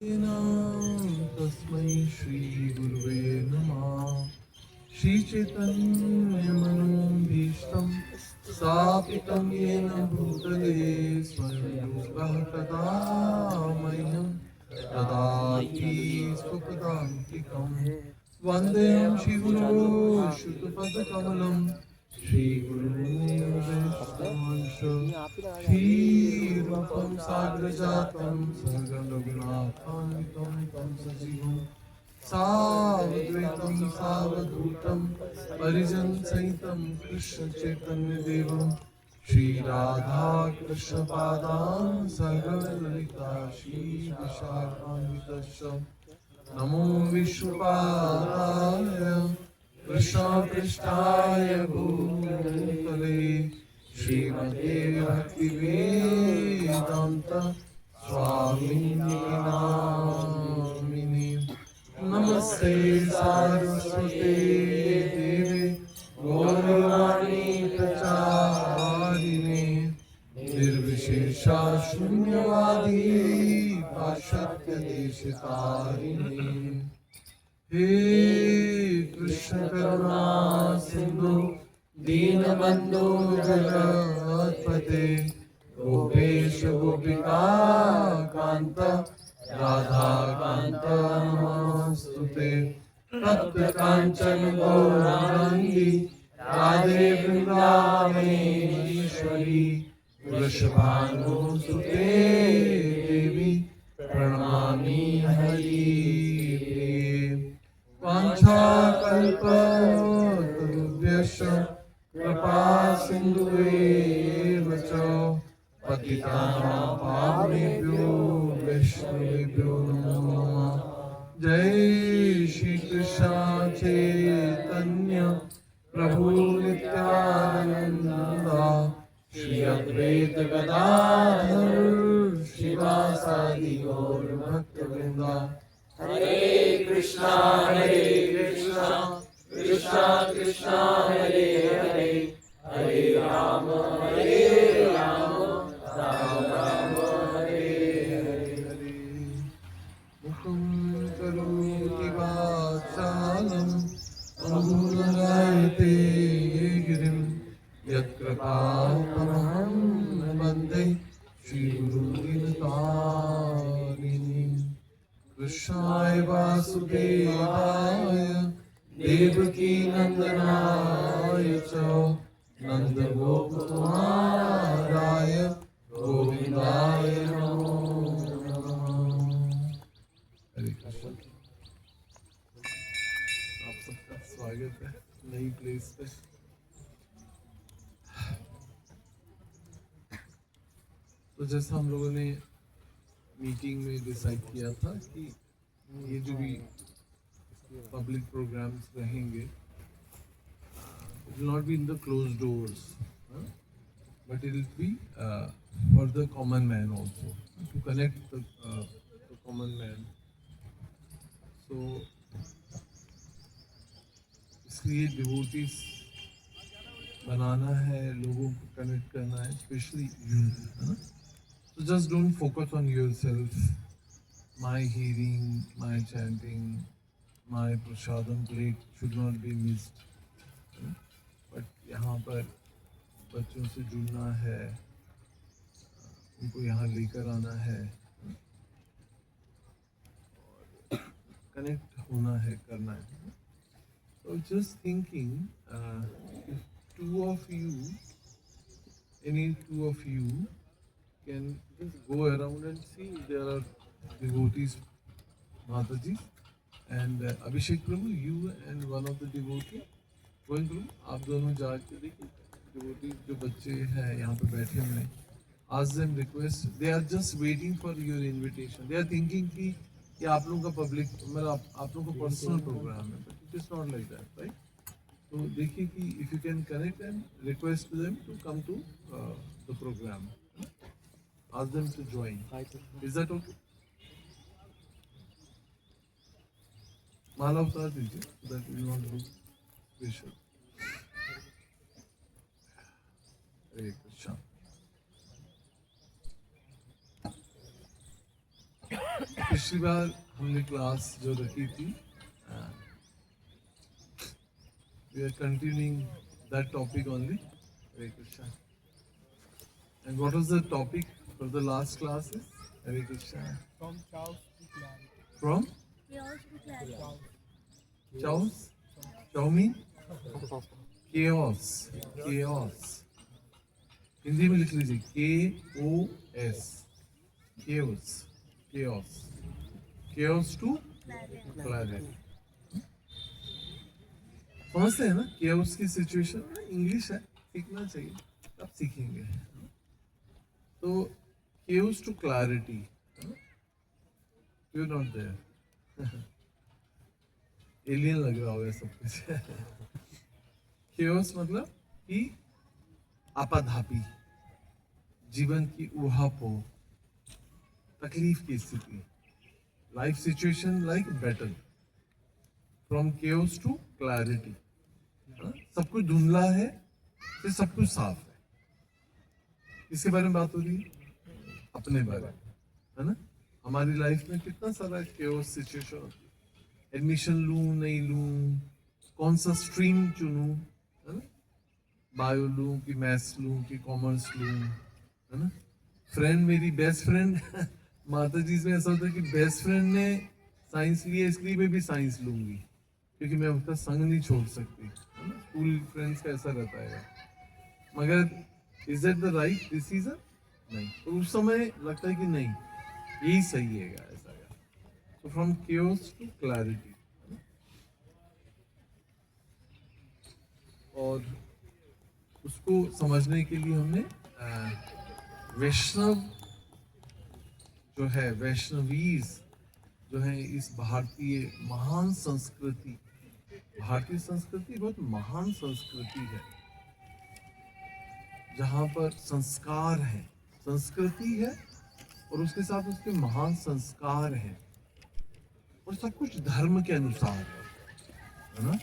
तस्मै श्री गुरुवे नमः। श्री चैतन्य मनोभीष्टं स्थापितं येन भूतले स्वयं रूपः तदा मह्यं ददाति स्वपदान्तिकं। वन्देऽहं श्रीगुरो शुद्धपदकमलं श्रीगुरुवंश श्रीरूपं साग्रजातं सहगं रघुनाथान्वितं तं सजीवं सावद्वैतं सावधूतं परिजनसहितं कृष्णचैतन्यदेवं श्रीराधाकृष्णपादान् सहगणललिता श्रीविशाखान्वितश्च नमो विष्णुपादाय कृष्णपृष्ठाय भूतले श्रीमते भक्तिवेदान्त स्वामिने नामिने। नमस्ते सारस्वते देवे गौरवाणी प्रचारिणे निर्विशेषा शून्यवादी पाश्चात्य देशतारिणे। हे कृष्ण करुणा सिंधु दीनबंधु जगत्पते गोपेश गोपिका कांत राधा कांत नमस्तुते। तप्त कांचन गौरांगी राधे वृंदावनेश्वरी वृषभानुसुते देवी प्रणमामि हरिप्रिये। वाञ्छाकल्पतरुभ्यश्च कृपा सिन्धुभ्येव च पतितानां पावनेभ्यो वैष्णवेभ्यो नमो नमः। जय श्री कृष्ण चैतन्य प्रभु नित्यानंद श्री अद्वैत गदाधर शिवासादि गौर भक्तवृंदा। हरे कृष्णा कृष्णा कृष्णा हरे हरे हरे राम राम राम हरे हरे। मुखं करोति वाचालं अङ्गुलीयते गिरिं यत्कृपातमहं वन्दे श्रीगुरुदीनतारिणीं। कृष्णाय वासुदेवाय देवकी नन्दनाय च नन्दगोपकुमाराय गोविन्दाय नमो नमः। हरे कृष्ण। आप सबका स्वागत है नई प्लेस पे। तो जैसा हम लोगों ने मीटिंग में डिसाइड किया था कि ये जो भी पब्लिक प्रोग्राम्स रहेंगे it will not be in the close doors but it will be for the common man also to connect the common man. So इसलिए डिवोटीज बनाना है, लोगों को कनेक्ट करना है, स्पेशली यूथ, है ना। So just don't focus on yourself. My hearing, my chanting, my prasadam plate should not be missed. But यहाँ पर बच्चों से जुड़ना है, उनको यहाँ लेकर आना है, कनेक्ट होना है, करना है। So just thinking, if any two of you can just go around and see if there are devotees, Mataji and Abhishek Prabhu, you and one of the devotee going through, आप दोनों जाके देखिए devotees जो बच्चे हैं यहाँ पे बैठे हुए हैं, ask them request, they are just waiting for your invitation, they are thinking कि ये आप लोगों का public मतलब आप लोगों का personal program है, but it is not like that, right? तो देखिए कि if you can connect and request them to come to the program, ask them to join. Is that okay? माला उतार दीजिए so that we will not look special. हरे कृष्ण। पिछली बार हमने class जो रखी थी, we are continuing that topic only. Hare Krishna. And what was the topic for the last classes? Hare Krishna. From chaos to clarity. From chaos to clarity. chaos, Xiaomi, chaos, chaos. Hindi में लिख लीजिए KOS, chaos, chaos, chaos to clarity. समझते हैं ना chaos की situation? English है, सीखना चाहिए, अब सीखेंगे. तो chaos to clarity, you're not there. Alien लग रहा होगा सब कुछ. chaos मतलब कि आपाधापी, जीवन की उहापोह, तकलीफ की स्थिति, life situation like battle. From chaos to clarity. सब कुछ धुंधला है, फिर सब कुछ साफ है. इसके बारे में बात हो रही है, अपने बारे में, है ना. हमारी लाइफ में कितना सारा chaos सिचुएशन होती है. एडमिशन लूं नहीं लूं, कौन सा स्ट्रीम चुनूं, है ना. बायो लूं कि मैथ्स लूं कि कॉमर्स लूं, है ना. फ्रेंड, मेरी बेस्ट फ्रेंड माता जी में ऐसा होता है कि बेस्ट फ्रेंड ने साइंस लिया, इसलिए मैं भी साइंस लूंगी क्योंकि मैं उसका संग नहीं छोड़ सकती, है ना. स्कूल फ्रेंड्स का ऐसा रहता है. मगर is that the right decision? नहीं. तो उस समय लगता है कि नहीं, यही सही है ऐसा. तो फ्रॉम chaos टू क्लैरिटी. और उसको समझने के लिए हमने वैष्णव जो है, वैष्णवीज जो है, इस भारतीय महान संस्कृति, भारतीय संस्कृति बहुत महान संस्कृति है जहाँ पर संस्कार है, संस्कृति है और उसके साथ उसके महान संस्कार है और सब कुछ धर्म के अनुसार है ना.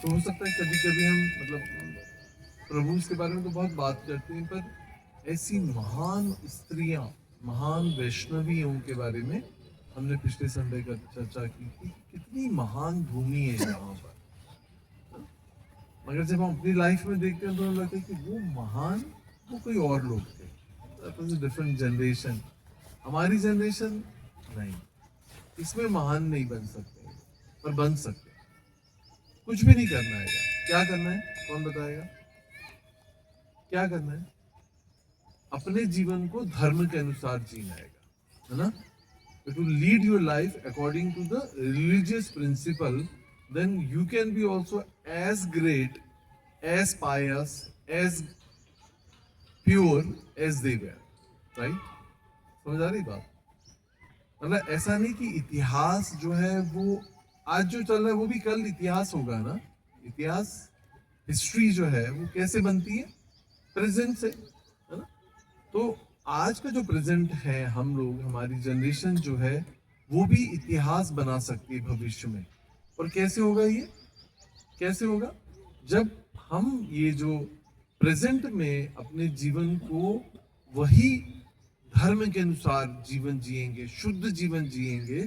तो हो सकता है कभी कभी हम मतलब प्रभु के बारे में तो बहुत बात करते हैं, पर ऐसी महान स्त्रियां, महान वैष्णवियों के बारे में हमने पिछले संडे का चर्चा की कि कितनी महान भूमि है यहाँ पर. मगर जब हम अपनी लाइफ में देखते हैं तो हमें लगता है कि वो महान, वो कोई और लोग थे. That was a different generation. हमारी जनरेशन नहीं, इसमें महान नहीं बन सकते, पर बन सकते. कुछ भी नहीं करना है. क्या करना है? कौन बताएगा? क्या करना है? अपने जीवन को धर्म के अनुसार जीना है ना. To lead your life according to the religious principle, then you can be also as great, as pious, as pure as they were. Right? समझ आ रही बात? मतलब ऐसा नहीं कि इतिहास जो है वो आज जो चल रहा है वो भी कल इतिहास होगा ना. इतिहास, हिस्ट्री जो है वो कैसे बनती है? प्रेजेंट से, है ना. तो आज का जो प्रेजेंट है, हम लोग, हमारी जनरेशन जो है वो भी इतिहास बना सकती है भविष्य में. और कैसे होगा ये? कैसे होगा? जब हम ये जो प्रेजेंट में अपने जीवन को वही धर्म के अनुसार जीवन जिएंगे, शुद्ध जीवन जिएंगे,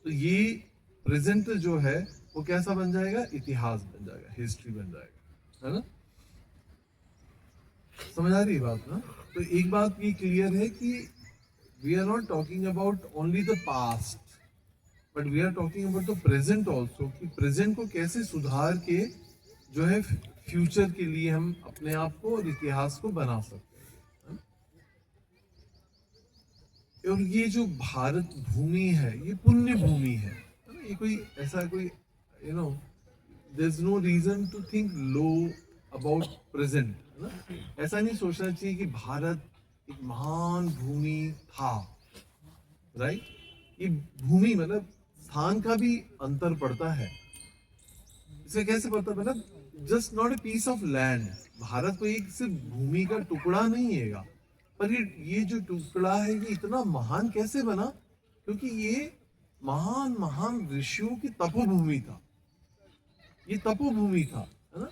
तो ये प्रेजेंट जो है वो कैसा बन जाएगा? इतिहास बन जाएगा, हिस्ट्री बन जाएगा, है ना. समझ आ रही है बात ना. तो एक बात ये क्लियर है कि we are not talking about only the past, but we are talking about the present also, कि प्रेजेंट को कैसे सुधार के जो है फ्यूचर के लिए हम अपने आप को और इतिहास को बना सकते हैं. और ये जो भारत भूमि है, ये पुण्य भूमि है. ये कोई ऐसा कोई there is no reason to think low about present. ऐसा नहीं सोचना चाहिए कि भारत एक महान भूमि था. राइट? ये भूमि मतलब स्थान का भी अंतर पड़ता है. इसे कैसे पड़ता है? मतलब just not a piece of land. Bharat को एक सिर्फ भूमि का टुकड़ा नहीं है, पर ये जो टुकड़ा है ये इतना महान कैसे बना? क्योंकि ये महान महान ऋषियों की तपोभूमि था. ये तपोभूमि था, है ना.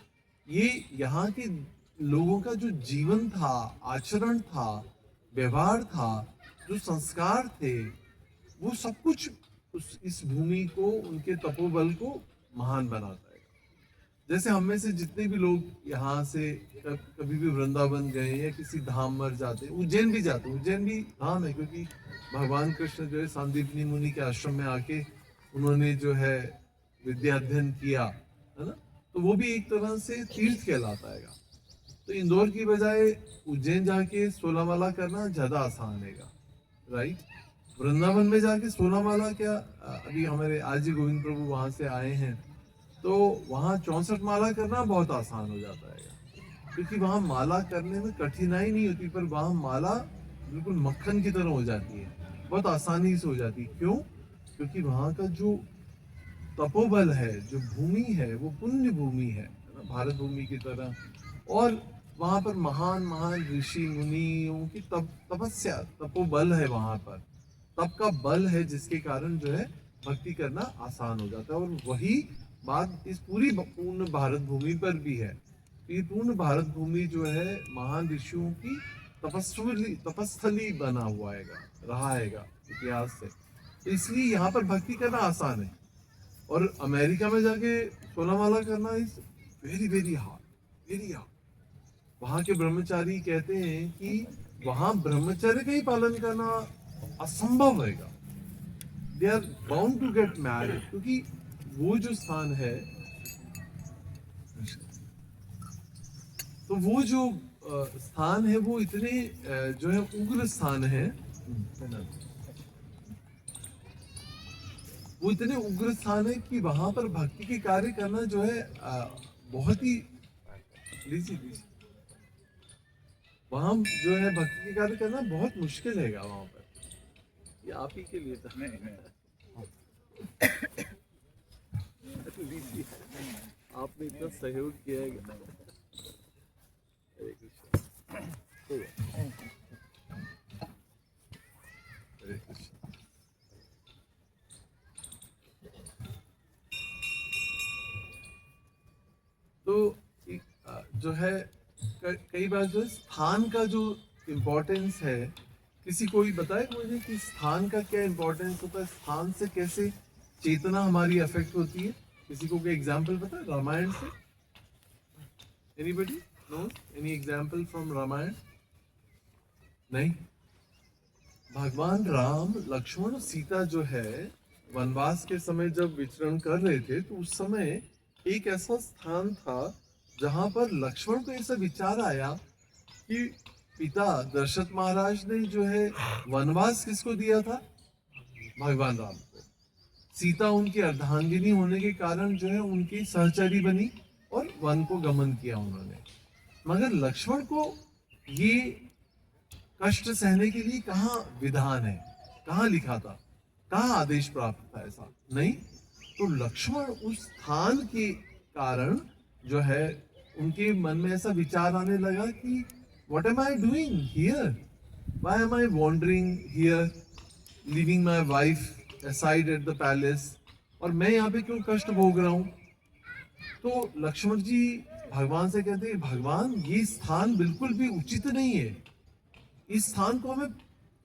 ये यहाँ के लोगों का जो जीवन था, आचरण था, व्यवहार था, जो संस्कार थे, वो सब कुछ इस भूमि को, उनके तपोबल को महान बनाता है। जैसे हम में से जितने भी लोग यहाँ से कभी भी वृंदावन गए या किसी धाम पर जाते, उज्जैन भी जाते, उज्जैन भी धाम है, क्योंकि भगवान कृष्ण जो है सांदीपनी मुनि के आश्रम में आके उन्होंने जो है विद्या अध्ययन किया, है ना, तो वो भी एक तरह से तीर्थ कहलाता है। तो इंदौर की बजाय उज्जैन जाके 16 माला करना ज्यादा आसान है, राइट। वृंदावन में जाके 16 माला क्या, अभी हमारे आज ही गोविंद प्रभु वहां से आए हैं, तो वहाँ 64 माला करना बहुत आसान हो जाता है, क्योंकि वहाँ माला करने में कठिनाई नहीं होती, पर वहाँ माला बिल्कुल मक्खन की तरह हो जाती है, बहुत आसानी से हो जाती है। क्यों? क्योंकि वहाँ का जो तपोबल है, जो भूमि है, वो पुण्य भूमि है ना, भारत भूमि की तरह। और वहाँ पर महान महान ऋषि मुनियों की तपस्या, तपोबल है वहाँ पर, तप का बल है, जिसके कारण जो है भक्ति करना आसान हो जाता है। और वही बात इस पूरी पूर्ण भारत भूमि पर भी है। ये पूर्ण भारत भूमि जो है महान ऋषियों की तपस्थली बना हुआ रहेगा इतिहास से, तो इसलिए यहाँ पर भक्ति करना आसान है। और अमेरिका में जाके 16 माला करना is very very hard, very hard. वहाँ के ब्रह्मचारी कहते हैं कि वहाँ ब्रह्मचर्य का ही पालन करना असंभव रहेगा। They are bound to get married, क्योंकि वो जो स्थान है, तो वो जो स्थान है वो इतने जो है उग्र स्थान है, वो इतने उग्र स्थान है कि वहां पर भक्ति के कार्य करना जो है बहुत ही वहां जो है भक्ति के कार्य करना बहुत मुश्किल है वहां पर। ये आप ही के लिए था। नहीं आपने इतना सहयोग किया है। हरे कृष्ण, हरे कृष्ण। तो जो है कई बार जो स्थान का जो इम्पोर्टेंस है, किसी को भी बताए मुझे कि स्थान का क्या इम्पोर्टेंस होता है, स्थान से कैसे चेतना हमारी अफेक्ट होती है। किसी को कोई एग्जाम्पल पता है रामायण से? Anybody know any example from Ramayan? नहीं। भगवान राम, लक्ष्मण, सीता जो है वनवास के समय जब विचरण कर रहे थे, तो उस समय एक ऐसा स्थान था जहां पर लक्ष्मण को ऐसा विचार आया कि पिता दशरथ महाराज ने जो है वनवास किसको दिया था? भगवान राम को। सीता उनकी अर्धांगिनी होने के कारण जो है उनकी सहचरी बनी और वन को गमन किया उन्होंने। मगर लक्ष्मण को ये कष्ट सहने के लिए कहाँ विधान है, कहाँ लिखा था, कहाँ आदेश प्राप्त था? ऐसा नहीं। तो लक्ष्मण उस स्थान के कारण जो है उनके मन में ऐसा विचार आने लगा कि what am I doing here? Why am I wandering here, leaving my wife aside at the palace? और मैं यहाँ पे क्यों कष्ट भोग रहा हूँ? तो लक्ष्मण जी भगवान से कहते हैं, भगवान ये स्थान बिल्कुल भी उचित नहीं है। इस स्थान को हमें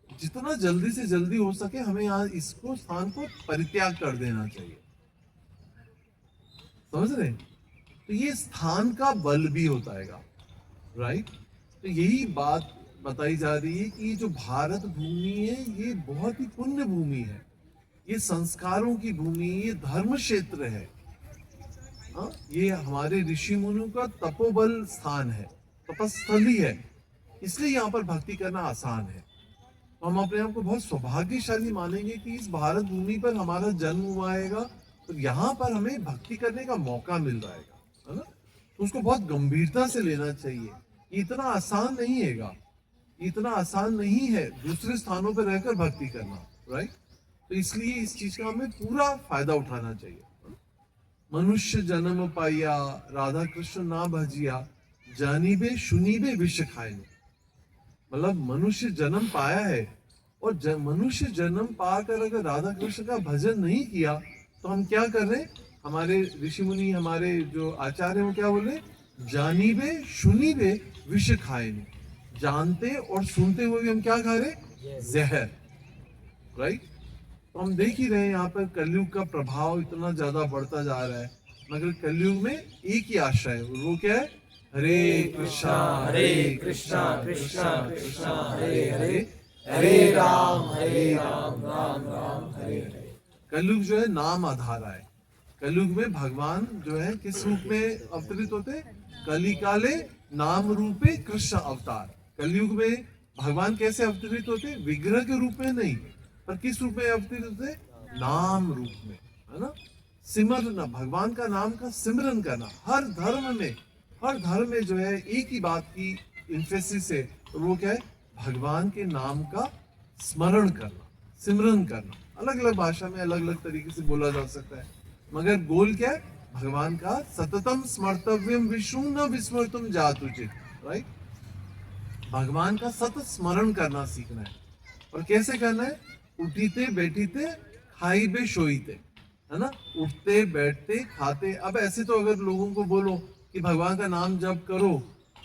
जितना जल्दी से जल्दी हो सके हमें यहाँ इसको स्थान को परित्याग कर देना चाहिए। समझ रहे? तो ये स्थान का बल भी होता है, राइट? तो यही बात बताई जा रही है कि जो भारत भूमि है ये बहुत ही पुण्य भूमि है, ये संस्कारों की भूमि, ये धर्म क्षेत्र है। हाँ, ये हमारे ऋषि मुनियों का तपोबल स्थान है, तपस्थली है, इसलिए यहाँ पर भक्ति करना आसान है। तो हम अपने आप को बहुत सौभाग्यशाली मानेंगे कि इस भारत भूमि पर हमारा जन्म हुआ है, तो यहाँ पर हमें भक्ति करने का मौका मिल रहा है ना? तो उसको बहुत गंभीरता से लेना चाहिए। इतना आसान नहीं है, इतना आसान नहीं है दूसरे स्थानों पर रहकर भक्ति करना, राइट? तो इसलिए इस चीज का हमें पूरा फायदा उठाना चाहिए। मनुष्य जन्म पाया, राधा कृष्ण ना भजिया, जानीबे सुनीबे विष खाए। मतलब मनुष्य जन्म पाया है, और मनुष्य जन्म पाकर अगर राधा कृष्ण का भजन नहीं किया तो हम क्या कर रहे? हमारे ऋषि मुनि, हमारे जो आचार्य वो क्या बोले? जानीबे सुनीबे विष खाए। जानते और सुनते हुए भी हम क्या खा रहे? जहर, राइट? तो तो हम देख ही रहे हैं यहाँ पर कलयुग का प्रभाव इतना ज्यादा बढ़ता जा रहा है, मगर कलयुग में एक ही आशा है, वो क्या है? हरे कृष्णा कृष्णा कृष्णा हरे हरे, हरे राम राम राम हरे हरे। कलयुग जो है नाम आधारा है। कलयुग में भगवान जो है किस रूप में अवतरित होते? कली काले नाम रूपे कृष्ण अवतार। कलयुग में भगवान कैसे अवतरित होते? विग्रह के रूप में नहीं, पर किस रूप में अवतरित होते? नाम रूप में, है ना? सिमरना, भगवान का नाम का सिमरन करना। हर धर्म में जो है एक ही बात की इन्फेसिस है, और वो क्या है? भगवान के नाम का स्मरण करना, सिमरन करना। अलग अलग भाषा में अलग अलग तरीके से बोला जा सकता है, मगर गोल क्या है? भगवान का सततम स्मर्तव्यम विष्णु न विस्मर्तुम जातुचित, राइट? भगवान का सतत स्मरण करना सीखना है। और कैसे करना है? उठीते बैठीते खाईबे सोईते, है ना? उठते बैठते खाते। अब ऐसे तो अगर लोगों को बोलो कि भगवान का नाम जप करो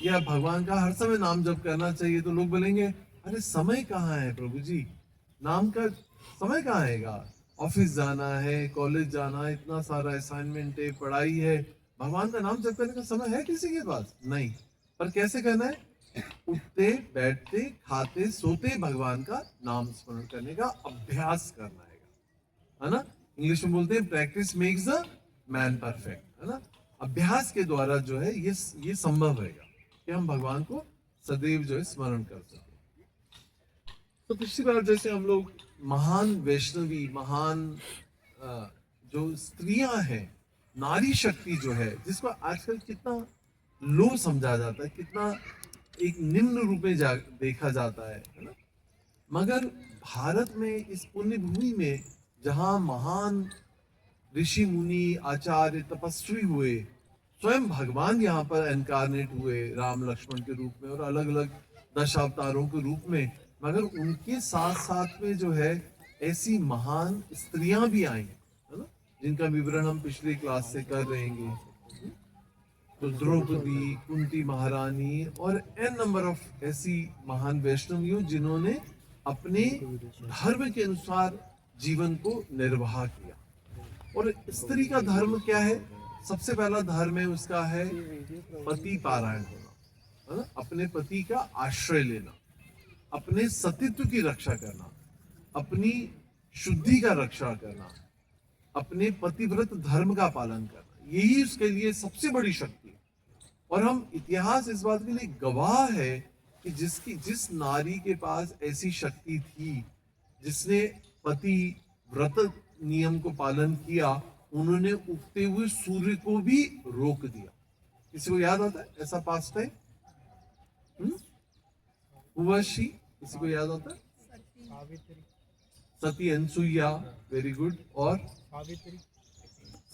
या भगवान का हर समय नाम जप करना चाहिए, तो लोग बोलेंगे अरे समय कहाँ है प्रभु जी, नाम का समय कहाँ है? ऑफिस जाना है, कॉलेज जाना है, इतना सारा असाइनमेंट है, पढ़ाई है, भगवान का नाम जप करने का समय है किसी के पास? नहीं। पर कैसे करना है? उठते बैठते खाते सोते भगवान का नाम स्मरण करने का अभ्यास करना है ना? इंग्लिश में बोलते हैं practice makes the man perfect, है ना? अभ्यास के द्वारा जो है ये संभव है कि हम भगवान को सदैव जो है स्मरण कर सकें। तो पिछली बार जैसे हम लोग महान वैष्णवी, महान जो स्त्रियां हैं, नारी शक्ति जो है, जिसको आजकल कितना लो समझा जाता है, कितना एक निम्न रूप में देखा जाता है ना? मगर भारत में इस पुण्य भूमि में जहाँ महान ऋषि मुनि आचार्य तपस्वी हुए, स्वयं भगवान यहाँ पर इनकारनेट हुए राम लक्ष्मण के रूप में और अलग अलग दशावतारों के रूप में, मगर उनके साथ साथ में जो है ऐसी महान स्त्रियां भी आई, है ना? जिनका विवरण हम पिछली क्लास से कर रहे हैं। तो द्रौपदी, कुंती महारानी और एन नंबर ऑफ ऐसी महान वैष्णवियों जिन्होंने अपने धर्म के अनुसार जीवन को निर्वाह किया। और स्त्री का धर्म क्या है? सबसे पहला धर्म है उसका है पति पारायण होना, है ना? अपने पति का आश्रय लेना, अपने सतीत्व की रक्षा करना, अपनी शुद्धि का रक्षा करना, अपने पतिव्रत धर्म का पालन करना, यही उसके लिए सबसे बड़ी शक्ति है। और हम इतिहास इस बात के लिए गवाह है कि जिस नारी के पास ऐसी शक्ति थी, जिसने पति व्रत नियम को पालन किया, उन्होंने उगते हुए सूर्य को भी रोक दिया। किसी को याद आता है ऐसा पास्ट टाइम? उर्वशी, किसी को याद आता है? सती अनसुईया, वेरी गुड। और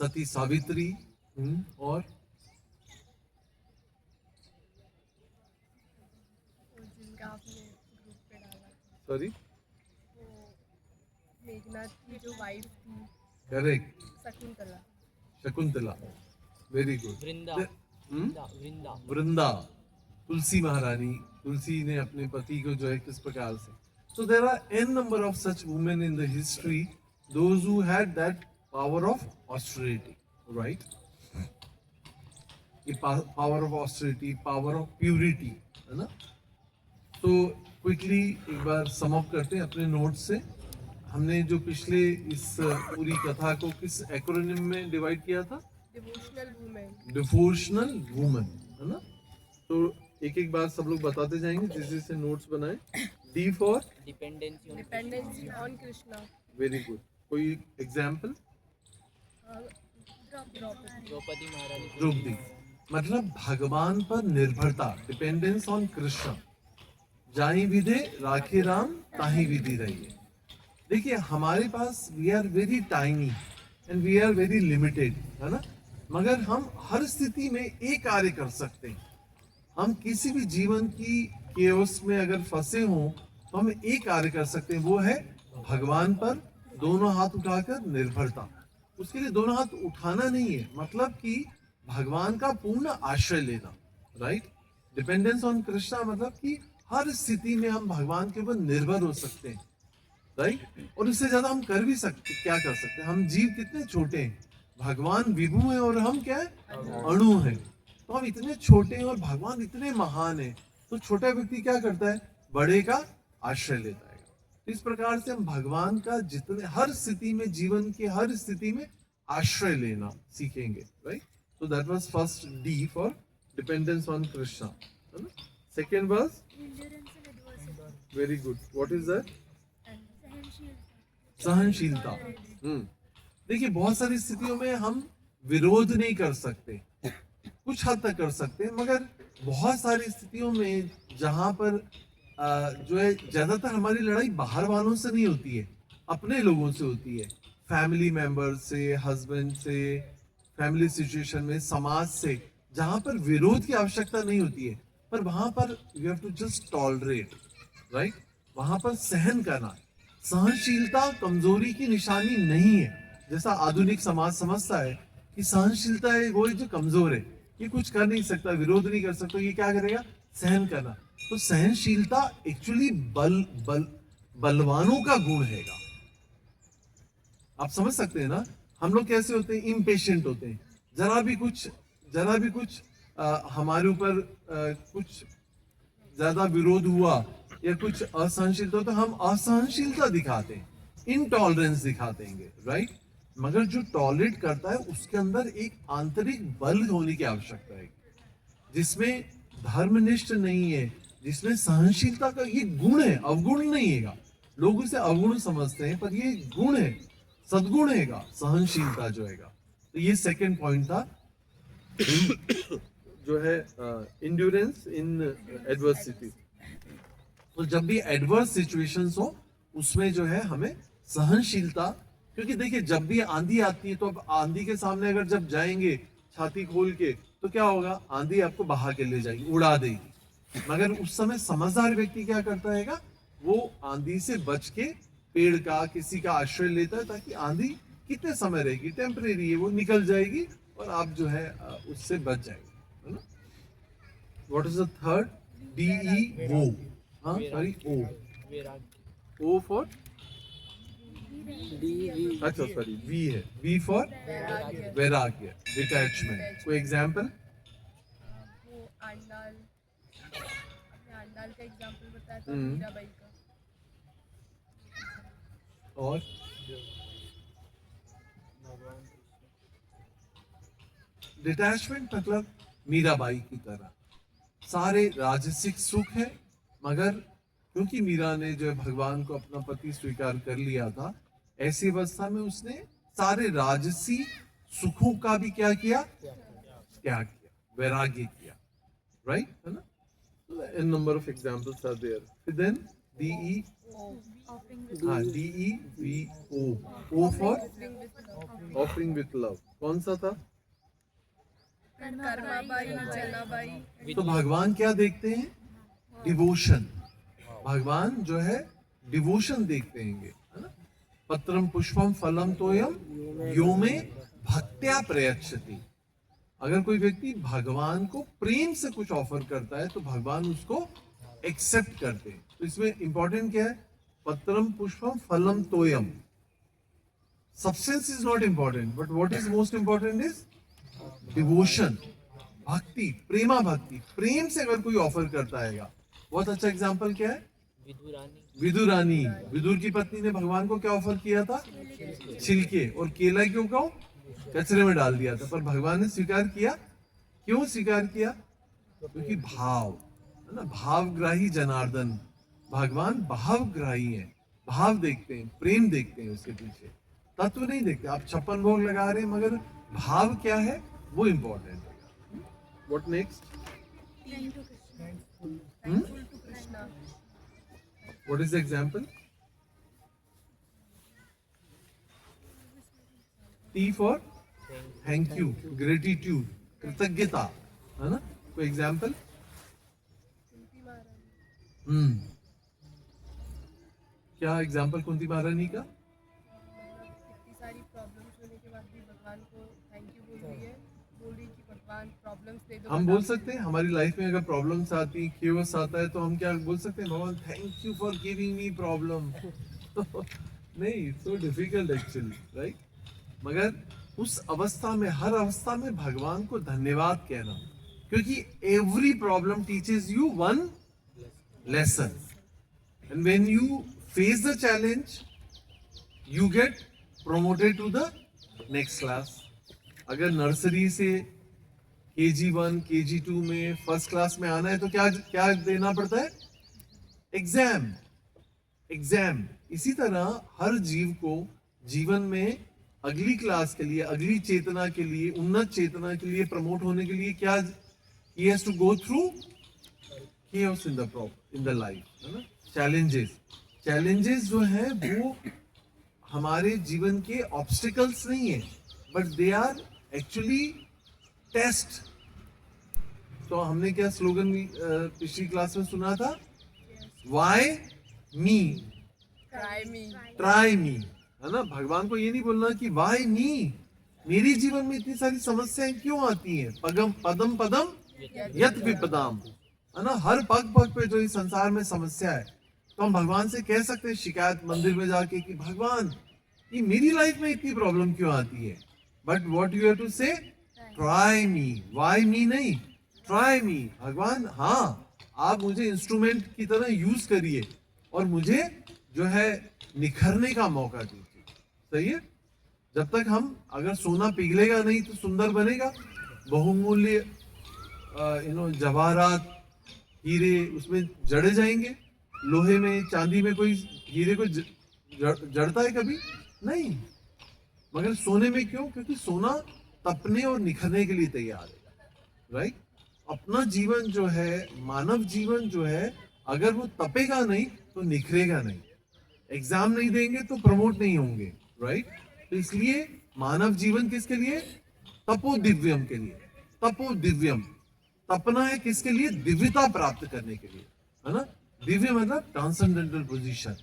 सती सावित्री, और जिनका आपने ग्रुप पे डाला, सॉरी, वो मेघनाथ की जो वाइफ थी, correct, Shakuntala. Shakuntala, very good. Vrinda Vrinda, Tulsi महारानी, तुलसी ने अपने पति को जो है किस प्रकार से। So there are n number of such women in the history, those who had that power of austerity, right? Power of austerity, power of purity, है ना? तो क्विकली एक बार सम अप करते हैं अपने नोट्स से। हमने जो पिछले इस पूरी कथा को किस एक्रोनिम में डिवाइड किया था? Devotional women. डिवोशनल वुमन, है ना? तो एक एक बार सब लोग बताते जाएंगे जिस जिससे नोट्स बनाए। D for dependency on Krishna. Very good. कोई एग्जाम्पल? द्रौपदी महारानी। द्रौपदी मतलब भगवान पर निर्भरता, डिपेंडेंस ऑन कृष्ण। जाहि विधे राखे राम ताहि विधि रहिए। देखिए हमारे पास we are very tiny and we are very limited, है ना? मगर हम हर स्थिति में एक कार्य कर सकते हैं। हम किसी भी जीवन की केओस में अगर फंसे हों तो हम एक कार्य कर सकते हैं, वो है भगवान पर दोनों हाथ उठाकर निर्भरता। उसके लिए दोनों हाथ उठाना नहीं है, मतलब कि भगवान का पूर्ण आश्रय लेना, राइट? डिपेंडेंस ऑन कृष्णा मतलब कि हर स्थिति में हम भगवान के ऊपर निर्भर हो सकते हैं, राइट? और उससे ज्यादा हम कर भी सकते, क्या कर सकते हैं? हम जीव कितने छोटे हैं, भगवान विभु है और हम क्या है, अणु है। तो हम इतने छोटे हैं और भगवान इतने महान है, तो छोटा व्यक्ति क्या करता है, बड़े का आश्रय लेता है। तो इस प्रकार से हम भगवान का जितने, हर स्थिति में, जीवन की हर स्थिति में आश्रय लेना सीखेंगे, right? So that was first D for dependence on Krishna. है ना? Second was endurance and adversity very good. What is that? and सहनशीलता। देखिए बहुत सारी स्थितियों में हम विरोध नहीं कर सकते, कुछ हद तक कर सकते हैं, मगर बहुत सारी स्थितियों में जहां पर जो है ज्यादातर हमारी लड़ाई बाहर वालों से नहीं होती है, अपने लोगों से होती है, फैमिली मेंबर से, हस्बैंड से, फैमिली सिचुएशन में, समाज से, जहां पर विरोध की आवश्यकता नहीं होती है, पर वहां पर you have to just tolerate, right? वहां पर सहन करना। सहनशीलता कमजोरी की निशानी नहीं है, जैसा आधुनिक समाज समझता है कि सहनशीलता है वो जो कमजोर है, ये कुछ कर नहीं सकता, विरोध नहीं कर सकता, ये क्या करेगा, सहन करना। तो सहनशीलता एक्चुअली बलवानों का गुण हैगा। आप समझ सकते हैं ना, हम लोग कैसे होते हैं, इम्पेशेंट होते हैं, जरा भी कुछ हमारे ऊपर कुछ ज्यादा विरोध हुआ या कुछ असहनशीलता हो तो हम असहनशीलता दिखाते हैं, इनटॉलरेंस दिखाते हैं, राइट? मगर जो टॉलरेट करता है उसके अंदर एक आंतरिक बल होने की आवश्यकता है, जिसमें धर्मनिष्ठ नहीं है, जिसमें सहनशीलता का ये गुण है, अवगुण नहीं है। लोग उसे अवगुण समझते हैं, पर ये गुण है, सद्गुण है सहनशीलता जो है। तो ये सेकंड पॉइंट था जो है इंड्योरेंस इन एडवर्सिटी। तो जब भी एडवर्स सिचुएशंस हो उसमें जो है हमें सहनशीलता, क्योंकि देखिए जब भी आंधी आती है तो अब आंधी के सामने अगर जब जाएंगे छाती खोल के तो क्या होगा, आंधी आपको बहा के ले जाएगी, उड़ा देगी। मगर उस समय समझदार व्यक्ति क्या करता है, वो आंधी से बच के पेड़ का, किसी का आश्रय लेता है, ताकि आंधी कितने समय रहेगी, टेम्परेरी है, वो निकल जाएगी और आप जो है उससे बच जाएंगे, है ना? What is the third? DE वो, हाँ सॉरी O, वैराग्य। O फॉर, डी अच्छा सॉरी V है, V फॉर वैराग्य, डिटैचमेंट। कोई एग्जांपल? वो आंडाल, आपने आंडाल का एग्जांपल बताया था, हम्म। मीराबाई का। और डिटैचमेंट मतलब मीराबाई की तरह सारे राजसिक सुख है, मगर क्योंकि मीरा ने जो है भगवान को अपना पति स्वीकार कर लिया था, ऐसी अवस्था में उसने सारे राजसी सुखों का भी क्या किया, त्याग किया, वैराग्य किया, राइट? है ना? A number of examples are there. Then DE, हाँ DEVO, O for offering with love। कौन सा था? कर्माबाई, जनाबाई। तो भगवान क्या देखते हैं? डिवोशन। भगवान जो है डिवोशन देखते हैं, है ना? पत्रम पुष्पम फलम तोयम यो में भक्त्या प्रयच्छति। अगर कोई व्यक्ति भगवान को प्रेम से कुछ ऑफर करता है तो भगवान उसको एक्सेप्ट करते हैं। तो इसमें इंपॉर्टेंट क्या है? पत्रम पुष्पम फलम तोयम। Substance is not important, but what is most important is devotion, bhakti, prema भक्ति। प्रेम से अगर कोई ऑफर करता है, बहुत अच्छा एग्जाम्पल क्या है? विदुरानी। विदुर की पत्नी ने भगवान को क्या ऑफर किया था? छिलके और केला क्यों कचरे में डाल दिया था, पर भगवान ने स्वीकार किया। क्यों स्वीकार किया? क्योंकि भाव, है ना? भावग्राही जनार्दन, भगवान भावग्राही है, भाव देखते हैं, प्रेम देखते हैं उसके पीछे, तत्व नहीं देखते। आप 56 भोग लगा रहे हैं, मगर भाव क्या है वो इंपॉर्टेंट है। What next? Thankful to Krishna. What is the example? T for thank you, gratitude, कृतज्ञता, है ना? कोई एग्जांपल? कुंती महारानी। क्या एग्जांपल कुंती महारानी का? इतनी सारी प्रॉब्लम्स होने के बाद भी भगवान को थैंक यू बोल रही है, बोल रही कि भगवान प्रॉब्लम्स दे दो। हम बोल सकते हैं हमारी लाइफ में अगर प्रॉब्लम्स आती, केओस आता है, तो हम क्या बोल सकते हैं? भगवान thank you for giving me problem, नहीं, सो डिफिकल्ट एक्चुअली, राइट? मगर उस अवस्था में, हर अवस्था में भगवान को धन्यवाद कहना, क्योंकि every problem teaches you one lesson, and when you face the challenge you get promoted to the next class. अगर नर्सरी से KG1, KG2 में फर्स्ट क्लास में आना है तो क्या क्या देना पड़ता है? एग्जाम। एग्जाम। इसी तरह हर जीव को जीवन में अगली क्लास के लिए, अगली चेतना के लिए, उन्नत चेतना के लिए प्रमोट होने के लिए क्या he has to go through chaos in the life, है ना? चैलेंजेस जो है वो हमारे जीवन के ऑब्स्टिकल्स नहीं है, but they are actually test. तो हमने क्या स्लोगन पिछली क्लास में सुना था? वाई मी, ट्राई मी, है ना? भगवान को ये नहीं बोलना कि वाई मी, मेरी जीवन में इतनी सारी समस्याएं क्यों आती हैं? पदम पदम यत विपदाम, है ना? हर पग पग पे जो इस संसार में समस्या है, तो हम भगवान से कह सकते हैं शिकायत मंदिर में जाके कि भगवान ये मेरी लाइफ में इतनी प्रॉब्लम क्यों आती है? But what you have to say? Try me. Why me नहीं, ट्राई मी। भगवान हाँ, आप मुझे इंस्ट्रूमेंट की तरह यूज करिए और मुझे जो है निखरने का मौका दीजिए। सही है? जब तक हम, अगर सोना पिघलेगा नहीं तो सुंदर बनेगा। बहुमूल्य जवाहरात, हीरे उसमें जड़े जाएंगे। लोहे में, चांदी में कोई हीरे को जड़ता है कभी? नहीं। मगर सोने में क्यों? क्योंकि सोना तपने और निखरने के लिए तैयार है, राइट? अपना जीवन जो है, मानव जीवन जो है, अगर वो तपेगा नहीं तो निखरेगा नहीं। एग्जाम नहीं देंगे तो प्रमोट नहीं होंगे, राइट? तो इसलिए मानव जीवन किसके लिए? तपो दिव्यम के लिए। तपो दिव्यम, तपना है किसके लिए? दिव्यता प्राप्त करने के लिए, है ना? दिव्य मतलब ट्रांसेंडेंटल पोजीशन।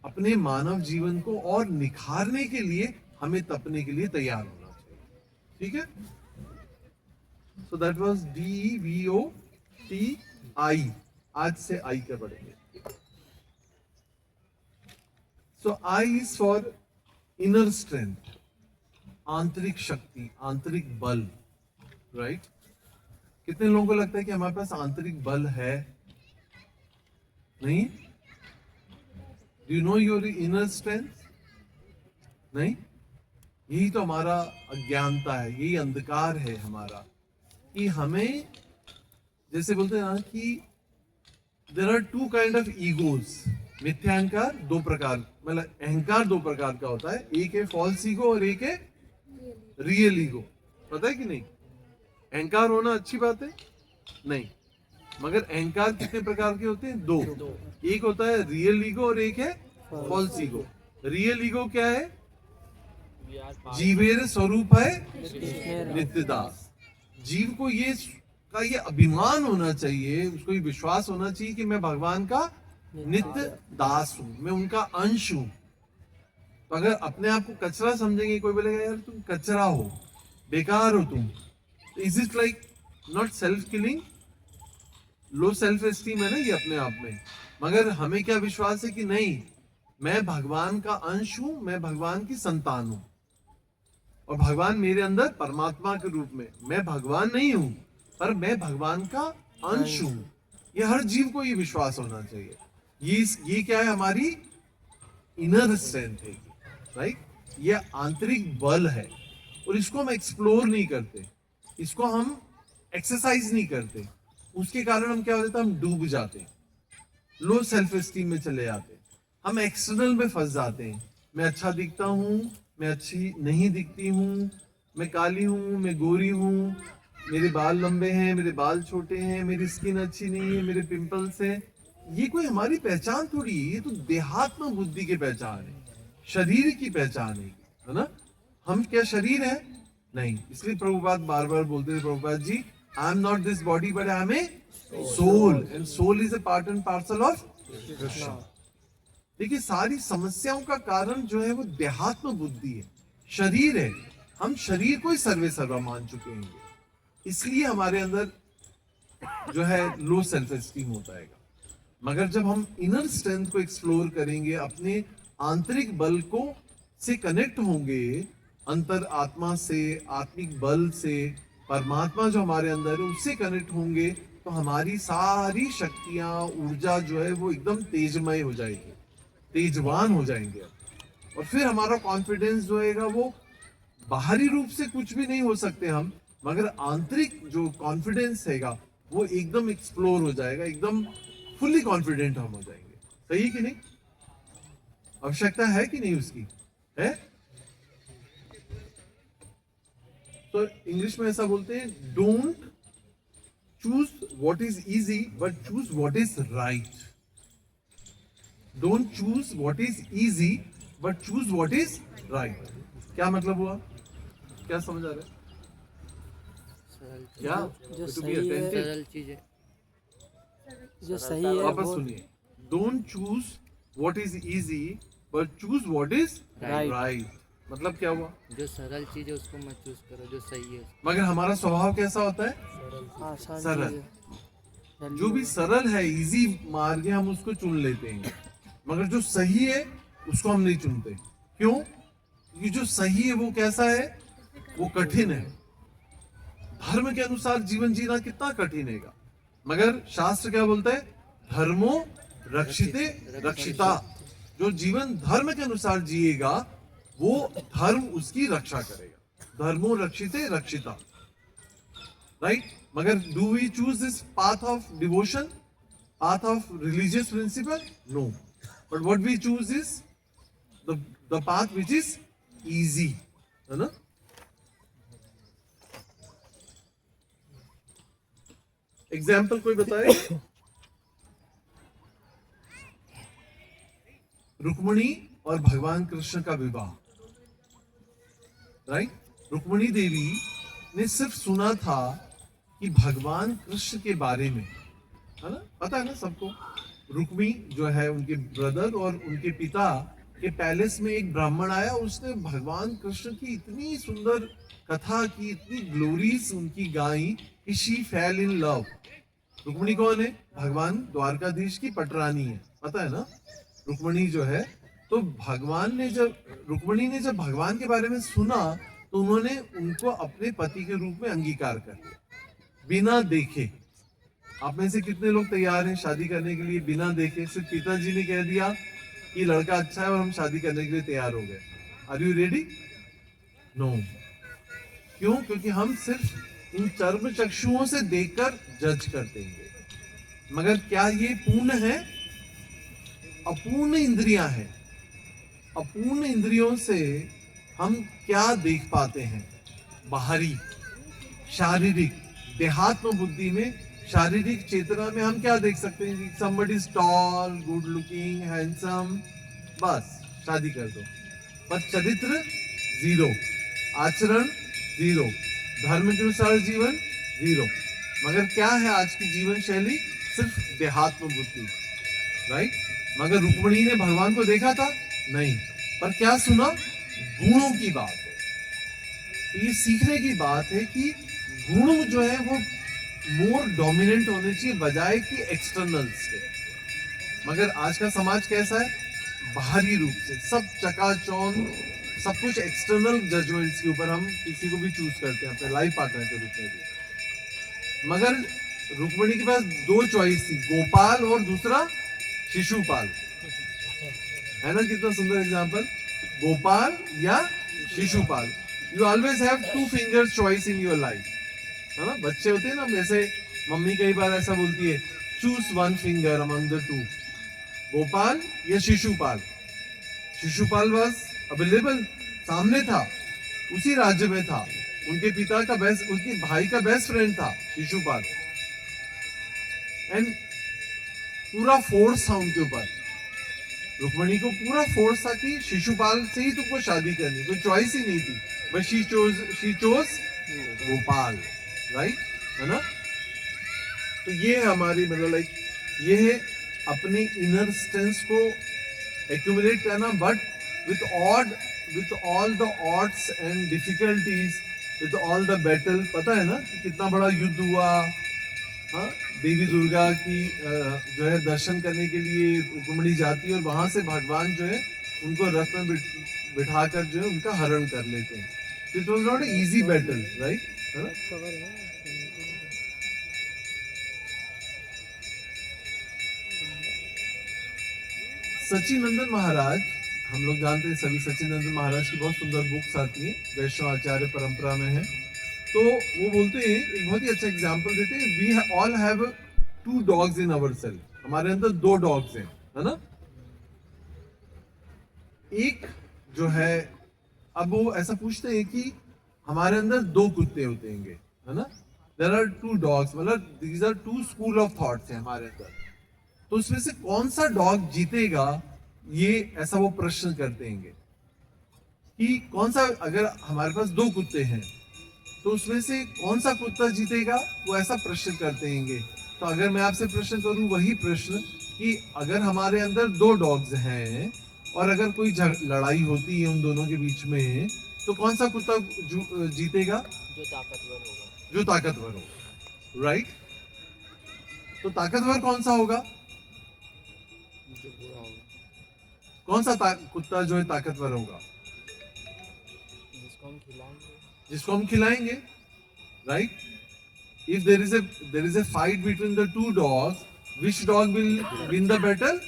अपने मानव जीवन को और निखारने के लिए हमें तपने के लिए तैयार होना चाहिए। ठीक है? So that was DEVOTI। आज से आई का पढ़ेंगे। सो I is for inner strength, आंतरिक शक्ति, आंतरिक बल, राइट? कितने लोगों को लगता है कि हमारे पास आंतरिक बल है? नहीं? Do you know your inner strength? नहीं? यही तो हमारा अज्ञानता है, यही अंधकार है हमारा, कि हमें, जैसे बोलते हैं ना कि there are two kind of egos। मिथ्या अहंकार दो प्रकार, मतलब अहंकार दो प्रकार का होता है। एक है फॉल्स ईगो और एक है रियल ईगो। पता है कि नहीं? अहंकार होना अच्छी बात है? नहीं। मगर अहंकार कितने प्रकार के होते हैं? दो। एक होता है रियल ईगो और एक है फॉल्स ईगो। रियल ईगो क्या है? जीवेर स्वरूप है नित्यदास। जीव को ये अभिमान होना चाहिए, उसको ये विश्वास होना चाहिए कि मैं भगवान का नित्य दास हूं, मैं उनका अंश हूं। तो अगर अपने आप को कचरा समझेंगे, कोई बोलेगा यार तुम कचरा हो, बेकार हो तुम, is it like not self killing? Low self esteem है ना ये अपने आप में। मगर हमें क्या विश्वास है कि नहीं, मैं भगवान का अंश हूं, मैं भगवान की संतान हूं, और भगवान मेरे अंदर परमात्मा के रूप में, मैं भगवान नहीं हूं पर मैं भगवान का अंश हूं। ये हर जीव को ये विश्वास होना चाहिए। ये क्या है? हमारी इनर स्ट्रेंथ है, राइट? ये आंतरिक बल है, और इसको हम एक्सप्लोर नहीं करते, इसको हम एक्सरसाइज नहीं करते। उसके कारण हम क्या हो जाता है? हम डूब जाते हैं, लो सेल्फ एस्टीम में चले जाते हैं, हम एक्सटर्नल में फंस जाते हैं। मैं अच्छा दिखता हूँ, मैं अच्छी नहीं दिखती हूँ, मैं काली हूँ, मैं गोरी हूँ, मेरे बाल लंबे हैं, मेरे बाल छोटे हैं, मेरी स्किन अच्छी नहीं है, मेरे पिंपल्स हैं। ये कोई हमारी पहचान थोड़ी है, ये तो देहात्म बुद्धि की पहचान है, शरीर की पहचान है ना? हम क्या शरीर है? नहीं। इसलिए प्रभुपाद बार बार बोलते थे, Prabhupad ji, I am not this body but I am a soul, and soul is a part and parcel of Krishna. देखिए, सारी समस्याओं का कारण जो है वो देहात्म बुद्धि है, शरीर है। हम शरीर को ही सर्वे सर्वा मान चुके हैं, इसलिए हमारे अंदर जो है लो सेल्फ एस्टीम होता है। मगर जब हम इनर स्ट्रेंथ को एक्सप्लोर करेंगे, अपने आंतरिक बल को से कनेक्ट होंगे, अंतर आत्मा से, आत्मिक बल से, परमात्मा जो हमारे अंदर है उससे कनेक्ट होंगे, तो हमारी सारी शक्तियां, ऊर्जा जो है वो एकदम तेजमय हो जाएगी, तेजवान हो जाएंगे। और फिर हमारा कॉन्फिडेंस जो है वो, बाहरी रूप से कुछ भी नहीं हो सकते हम, मगर आंतरिक जो कॉन्फिडेंस हैगा वो एकदम एक्सप्लोर हो जाएगा, एकदम फुल्ली कॉन्फिडेंट हम हो जाएंगे। सही कि नहीं? आवश्यकता है कि नहीं उसकी? है? तो इंग्लिश में ऐसा बोलते हैं, don't choose what is easy but choose what is right. Don't choose what is easy but choose what is right. क्या मतलब हुआ? क्या समझ आ रहा है? सरल क्या? जो To be सही है, attentive. सरल चीजें। जो सही है वापस वो सुनिए, don't choose what is easy but choose what is Right. Right. मतलब क्या हुआ? जो सरल चीज है उसको मत चूज करो, जो सही है। मगर हमारा स्वभाव कैसा होता है? आसान सरल। चीज़ है। जो भी सरल है, इजी मार्ग है, हम उसको चुन लेते हैं, मगर जो सही है उसको हम नहीं चुनते। क्यों? क्योंकि जो सही है वो कैसा है? वो कठिन है। धर्म के अनुसार जीवन जीना कितना कठिन हैगा, मगर शास्त्र क्या बोलता है? धर्मो रक्षिते रक्षिता। जो जीवन धर्म के अनुसार जिएगा वो धर्म उसकी रक्षा करेगा। धर्मो रक्षिते रक्षिता, राइट? मगर do we choose this path of devotion, path of religious principle? No. But what we choose is the path which is easy. है ना? एग्जाम्पल कोई बताए? रुक्मिणी और भगवान कृष्ण का विवाह, राइट? रुक्मिणी देवी ने सिर्फ सुना था कि भगवान कृष्ण के बारे में, है ना, पता है ना सबको। रुक्मी जो है उनके ब्रदर और उनके पिता के पैलेस में एक ब्राह्मण आया, उसने भगवान कृष्ण की इतनी सुंदर कथा की, इतनी ग्लोरीज उनकी गाई कि she fail in love. Rukmini कौन है? भगवान द्वारकाधीश की पटरानी है, पता है ना रुक्मिणी जो है। तो भगवान ने जब रुक्मिणी ने जब भगवान के बारे में सुना तो उन्होंने उनको अपने पति के रूप में अंगीकार कर लिया, बिना देखे। आप में से कितने लोग तैयार हैं शादी करने के लिए बिना देखे? सिर्फ पिताजी ने कह दिया कि लड़का अच्छा है और हम शादी करने के लिए तैयार हो गए। Are you ready? नो। क्यों? क्योंकि हम सिर्फ इन चर्म चक्षुओं से देखकर जज करते हैं। मगर क्या ये पूर्ण है? अपूर्ण इंद्रियां हैं। अपूर्ण इंद्रियों से हम क्या देख पाते हैं? बाहरी, शारीरिक, देहात्म बुद्धि में, शारीरिक चेतना में हम क्या देख सकते हैं? कि somebody is tall, good looking, handsome, बस शादी कर दो। पर चरित्र जीरो, आचरण जीरो, धर्म के अनुसार जीवन जीरो। मगर क्या है आज की जीवन शैली? सिर्फ देहात्म बुद्धि, राइट? मगर रुक्मिणी ने भगवान को देखा था? नहीं। पर क्या सुना? गुणों की बात है। तो ये सीखने की बात है कि गुण जो है वो मोर डोमिनेंट होने चाहिए बजाय कि एक्सटर्नल्स के। मगर आज का समाज कैसा है? बाहरी रूप से सब चकाचौंध, सब कुछ एक्सटर्नल जजमेंट्स के ऊपर हम किसी को भी चूज करते हैं अपने लाइफ पार्टनर के रूप में भी। मगर रुक्मिणी के पास दो चॉइस थी, गोपाल और दूसरा शिशुपाल। है ना कितना सुंदर एग्जाम्पल? गोपाल या Shishupal. You always have two finger choice in your life, है ना? बच्चे होते हैं ना, जैसे मम्मी कई बार ऐसा बोलती है, choose one finger among the two, Gopal या शिशुपाल। शिशुपाल वाज अवेलेबल, सामने था, उसी राज्य में था, उनके पिता का बेस्ट, उनके भाई का बेस्ट फ्रेंड था शिशुपाल, एंड पूरा फोर्स था उनके ऊपर। रुक्मिणी को पूरा फोर्स था कि शिशुपाल से ही तुमको शादी करनी, कोई चॉइस ही नहीं थी, but she chose Gopal, right? है ना? तो ये है हमारी, मतलब लाइक ये है अपने इनर स्ट्रेंथ को एक्यूमुलेट करना, but with all the odds and difficulties, with all the battle. पता है ना कि कितना बड़ा युद्ध हुआ? हाँ, देवी दुर्गा की जो है दर्शन करने के लिए रुक्मिणी जाती है और वहां से भगवान जो है उनको रथ में बिठा कर जो है उनका हरण कर लेते हैं. It was not easy battle, right? है ना? कवर है सचिनंदन महाराज, हम लोग जानते हैं सभी सचिनंदन महाराज की बहुत सुंदर बुक्स आती हैं, वैष्णव आचार्य परंपरा में है. तो वो बोलते हैं, एक बहुत ही अच्छा एग्जांपल देते हैं, we all have 2 dogs in our cell. हमारे अंदर 2 डॉग्स हैं, है ना? एक जो है, अब वो ऐसा पूछते हैं कि हमारे अंदर 2 कुत्ते होते हैं, है ना? देयर आर 2 डॉग्स, मतलब these are 2 school of thoughts हैं हमारे अंदर. तो उसमें से कौन सा डॉग जीतेगा, ये ऐसा वो प्रश्न करते हैं कि कौन सा, अगर हमारे पास 2 कुत्ते हैं तो उसमें से कौन सा कुत्ता जीतेगा, वो ऐसा प्रश्न करते हैं. तो अगर मैं आपसे प्रश्न करूं वही प्रश्न कि अगर हमारे अंदर 2 डॉग्स हैं और अगर कोई लड़ाई होती है उन दोनों के बीच में, तो कौन सा कुत्ता जीतेगा? जो ताकतवर होगा. जो ताकतवर होगा, राइट? तो ताकतवर कौन सा होगा? जो बुरा होगा. कौन सा कुत्ता जो है ताकतवर होगा? जिसको हम खिलाएंगे. जिसको हम खिलाएंगे, right? If there is a fight between the 2 dogs, which dog will win the battle?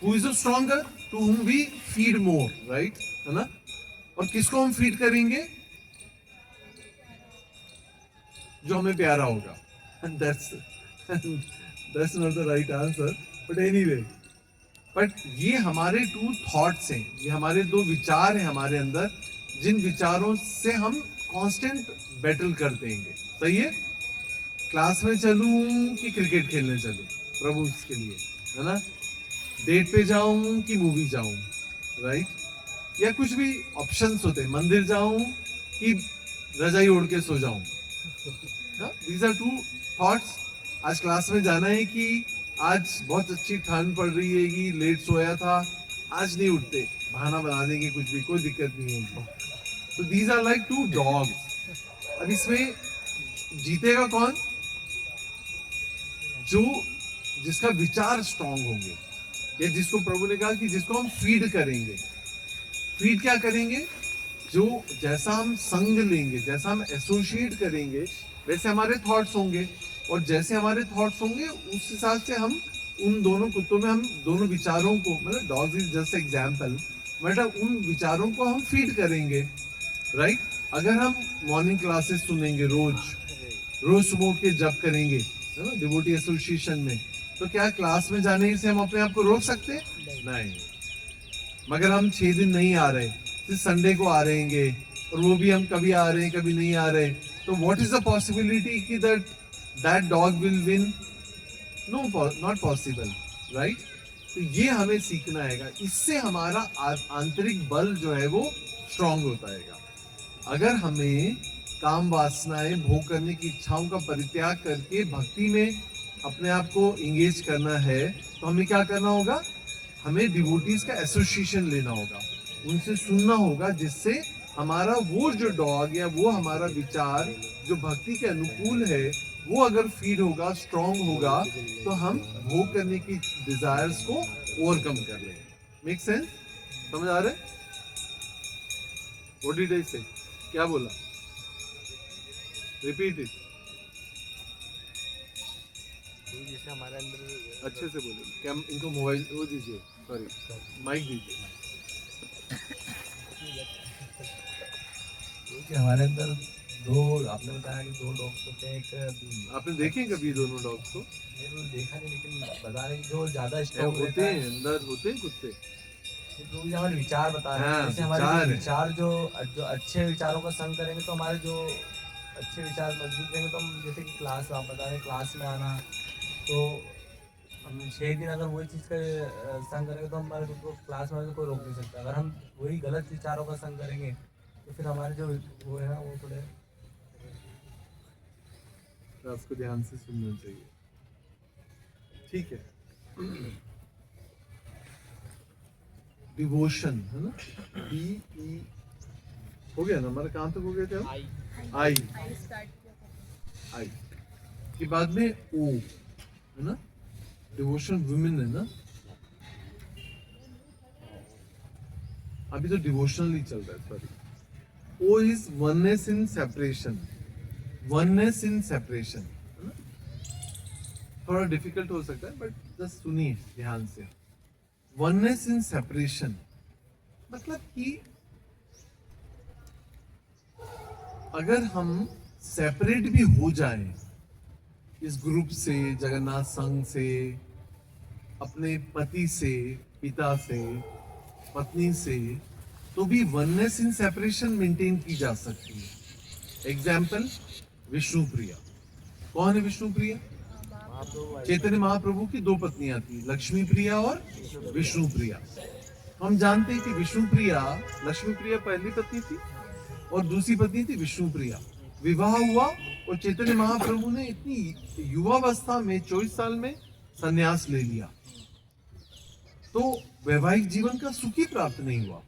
Who is the stronger? To whom we feed more, right? है ना? और किसको हम फीड करेंगे? जो हमें प्यारा होगा. And that's not the right answer, but anyway. But ये हमारे 2 थॉट्स हैं, ये हमारे 2 विचार हैं हमारे अंदर, जिन विचारों से हम कांस्टेंट बैटल करते हैं. सही है? क्लास में चलूं कि क्रिकेट खेलने चलूं, प्रभु इसके लिए, है ना? डेट पे जाऊं कि मूवी जाऊं, राइट? या कुछ भी ऑप्शंस होते हैं, मंदिर जाऊं कि रजाई ओढ़ के सो जाऊं. These are 2 thoughts. आज क्लास में जाना है कि आज बहुत अच्छी ठंड पड़ रही है कि लेट सोया था, आज नहीं उठते, बहाना बना देंगे कुछ भी, कोई दिक्कत नहीं होगी. तो दीज आर लाइक 2 डॉग्स. अब इसमें जीतेगा कौन? जो जिसका विचार स्ट्रांग होंगे, या जिसको प्रभु ने कहा कि जिसको हम फीड करेंगे. फीड क्या करेंगे? जो जैसा हम संग लेंगे, जैसा हम एसोसिएट करेंगे, वैसे हमारे थॉट्स होंगे, और जैसे हमारे थॉट्स होंगे उस हिसाब से हम उन दोनों कुत्तों में, हम दोनों विचारों को, मतलब डॉग्स इज जस्ट एग्जाम्पल, मतलब उन विचारों को हम फीड करेंगे, राइट? अगर हम मॉर्निंग क्लासेस सुनेंगे, रोज सुबह उठ के जप करेंगे, है ना, डिवोटी एसोसिएशन में, तो क्या क्लास में जाने से हम अपने आप को रोक सकते? नहीं. मगर हम 6 दिन नहीं आ रहे, सिर्फ संडे को आ रहेंगे, और वो भी हम कभी आ रहे हैं कभी नहीं आ रहे, तो व्हाट इज द पॉसिबिलिटी कि that dog will win? No, not possible, right? तो ये हमें सीखना है. इससे हमारा आंतरिक बल जो है वो स्ट्रांग होता है. अगर हमें काम वासनाएं, भोग करने की इच्छाओं का परित्याग करके भक्ति में अपने आप को इंगेज करना है, तो हमें क्या करना होगा? हमें डिवोटीज का एसोसिएशन लेना होगा, उनसे सुनना होगा, जिससे हमारा वो जो डॉग या वो हमारा विचार जो भक्ति के अनुकूल है, वो अगर फीड होगा, स्ट्रांग होगा, तो हम भोग करने की डिजायर्स को ओवरकम कर लेंगे. Make sense? समझ आ रहा है? व्हाट डिड आई से? क्या बोला? Repeat it. जैसे हमारे अंदर अच्छे से बोलो. क्या इनको मोबाइल वो दीजिए, सॉरी माइक दीजिए. क्योंकि हमारे अंदर 2, आपने बताया कि 2 डॉग्स होते हैं. एक आपने देखे कभी दोनों डॉग्स को? मैंने देखा नहीं, लेकिन बता रहे हैं कि जो ज्यादा क्या स्ट्रॉन्ग होते हैं, अंदर होते हैं कुत्ते. तो जो हमारे विचार बता रहे हैं, हाँ, जैसे हमारे विचार है. विचार जो अच्छे विचारों का संग करेंगे, तो हमारे जो अच्छे विचार मजबूत रहेंगे, तो हम जैसे कि क्लास, आप बता रहे हैं क्लास में आना, तो हम 6 दिन अगर वही चीज़ का संग करेंगे, तो हमारे को क्लास में आने से कोई रोक नहीं सकता. अगर हम वही गलत विचारों का संग करेंगे, तो फिर हमारे जो वो है ना, वो थोड़े, तो आपको ध्यान से सुनना चाहिए. ठीक है. डिवोशन है ना, DE हो गया ना हमारा. कहाँ तक हो गए थे हम? आई. स्टार्ट किया था. आई के बाद में O है ना, डिवोशन वुमेन है ना. अभी तो डिवोशनल ही चल रहा है, sorry. Oh is oneness in separation, oneness in separation, है ना? थोड़ा डिफिकल्ट हो सकता है बट जस्ट सुनिए ध्यान से। वननेस इन सेपरेशन मतलब कि अगर हम सेपरेट भी हो जाएं इस ग्रुप से, जगन्नाथ संघ से, अपने पति से, पिता से, पत्नी से, तो भी वननेस इन सेपरेशन मेंटेन की जा सकती है। एग्जाम्पल विष्णु प्रिया। कौन है विष्णु प्रिया? चैतन्य महाप्रभु की दो पत्नियां थी, लक्ष्मी प्रिया और विष्णु प्रिया। हम जानते हैं कि विष्णु प्रिया, लक्ष्मी प्रिया पहली पत्नी थी और दूसरी पत्नी थी विष्णु प्रिया। विवाह हुआ और चैतन्य महाप्रभु ने इतनी युवावस्था में 24 साल में संन्यास ले लिया, तो वैवाहिक जीवन का सुख ही प्राप्त नहीं हुआ।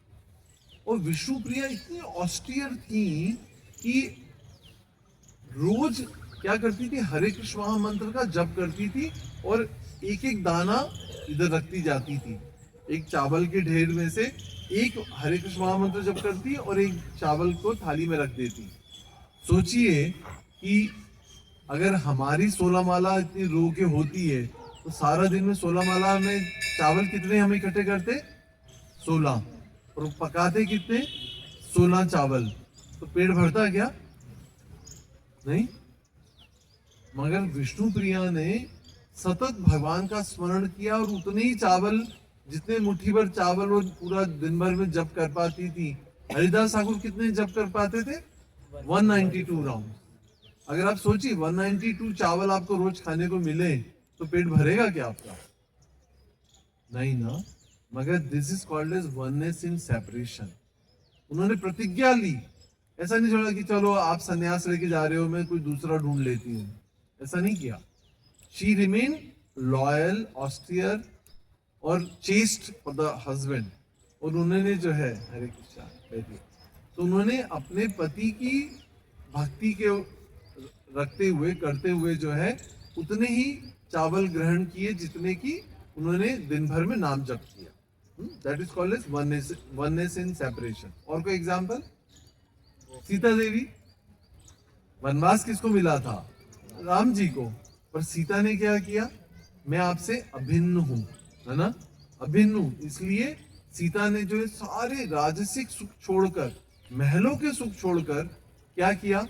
और विष्णु प्रिया इतनी ऑस्टियर थी कि रोज क्या करती थी, हरे कृष्ण महामंत्र का जप करती थी और एक एक दाना इधर रखती जाती थी। एक चावल के ढेर में से एक हरे कृष्ण महामंत्र जप करती और एक चावल को थाली में रख देती। सोचिए कि अगर हमारी 16 माला इतनी रो के होती है तो सारा दिन में 16 माला में चावल कितने हम इकट्ठे करते? 16। और पकाते कितने? 16 चावल। तो पेट भरता क्या? नहीं। मगर विष्णु प्रिया ने सतत भगवान का स्मरण किया और उतने ही चावल, जितने मुट्ठी भर चावल वो पूरा दिन भर में जप कर पाती थी। हरिदास ठाकुर कितने जप कर पाते थे? 192 राउंड। अगर आप सोचिए 192 चावल आपको रोज खाने को मिले तो पेट भरेगा क्या आपका? नहीं ना। मगर this is called as oneness in separation. उन्होंने प्रतिज्ञा ली, ऐसा नहीं छोड़ा कि चलो आप सन्यास लेके जा रहे हो, मैं कोई दूसरा ढूंढ लेती हूँ, ऐसा नहीं किया। शी रिमेन लॉयल, ऑस्टियर और चेस्ट फॉर द हस्बैंड। और उन्होंने जो है, हरे कृष्णा बैठिए, तो उन्होंने अपने पति की भक्ति के रखते हुए, करते हुए जो है उतने ही चावल ग्रहण किए जितने की उन्होंने दिन भर में नाम जप किया। That is called as oneness in separation. और कोई एग्जांपल? सीता देवी, वनवास किसको मिला था? राम जी को। पर सीता ने क्या किया? मैं आपसे अभिन्न हूं, है ना, अभिन्न हूं। इसलिए सीता ने जो है सारे राजसिक सुख छोड़कर, महलों के सुख छोड़कर क्या किया?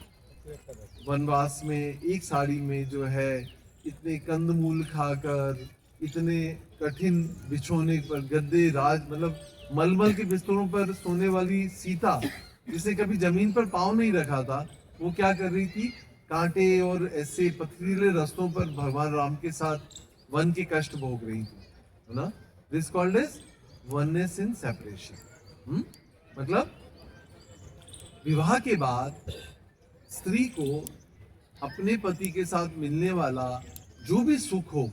वनवास में एक साड़ी में जो है इतने कंदमूल खाकर, इतने कठिन बिछोने पर, गद्दे राज मतलब मलमल के बिस्तरों पर सोने वाली सीता, जिसने कभी जमीन पर पांव नहीं रखा था, वो क्या कर रही थी? कांटे और ऐसे पथरीले रास्तों पर भगवान राम के साथ वन के कष्ट भोग रही थी, है ना। This called as oneness in separation. मतलब विवाह के बाद स्त्री को अपने पति के साथ मिलने वाला जो भी सुख हो,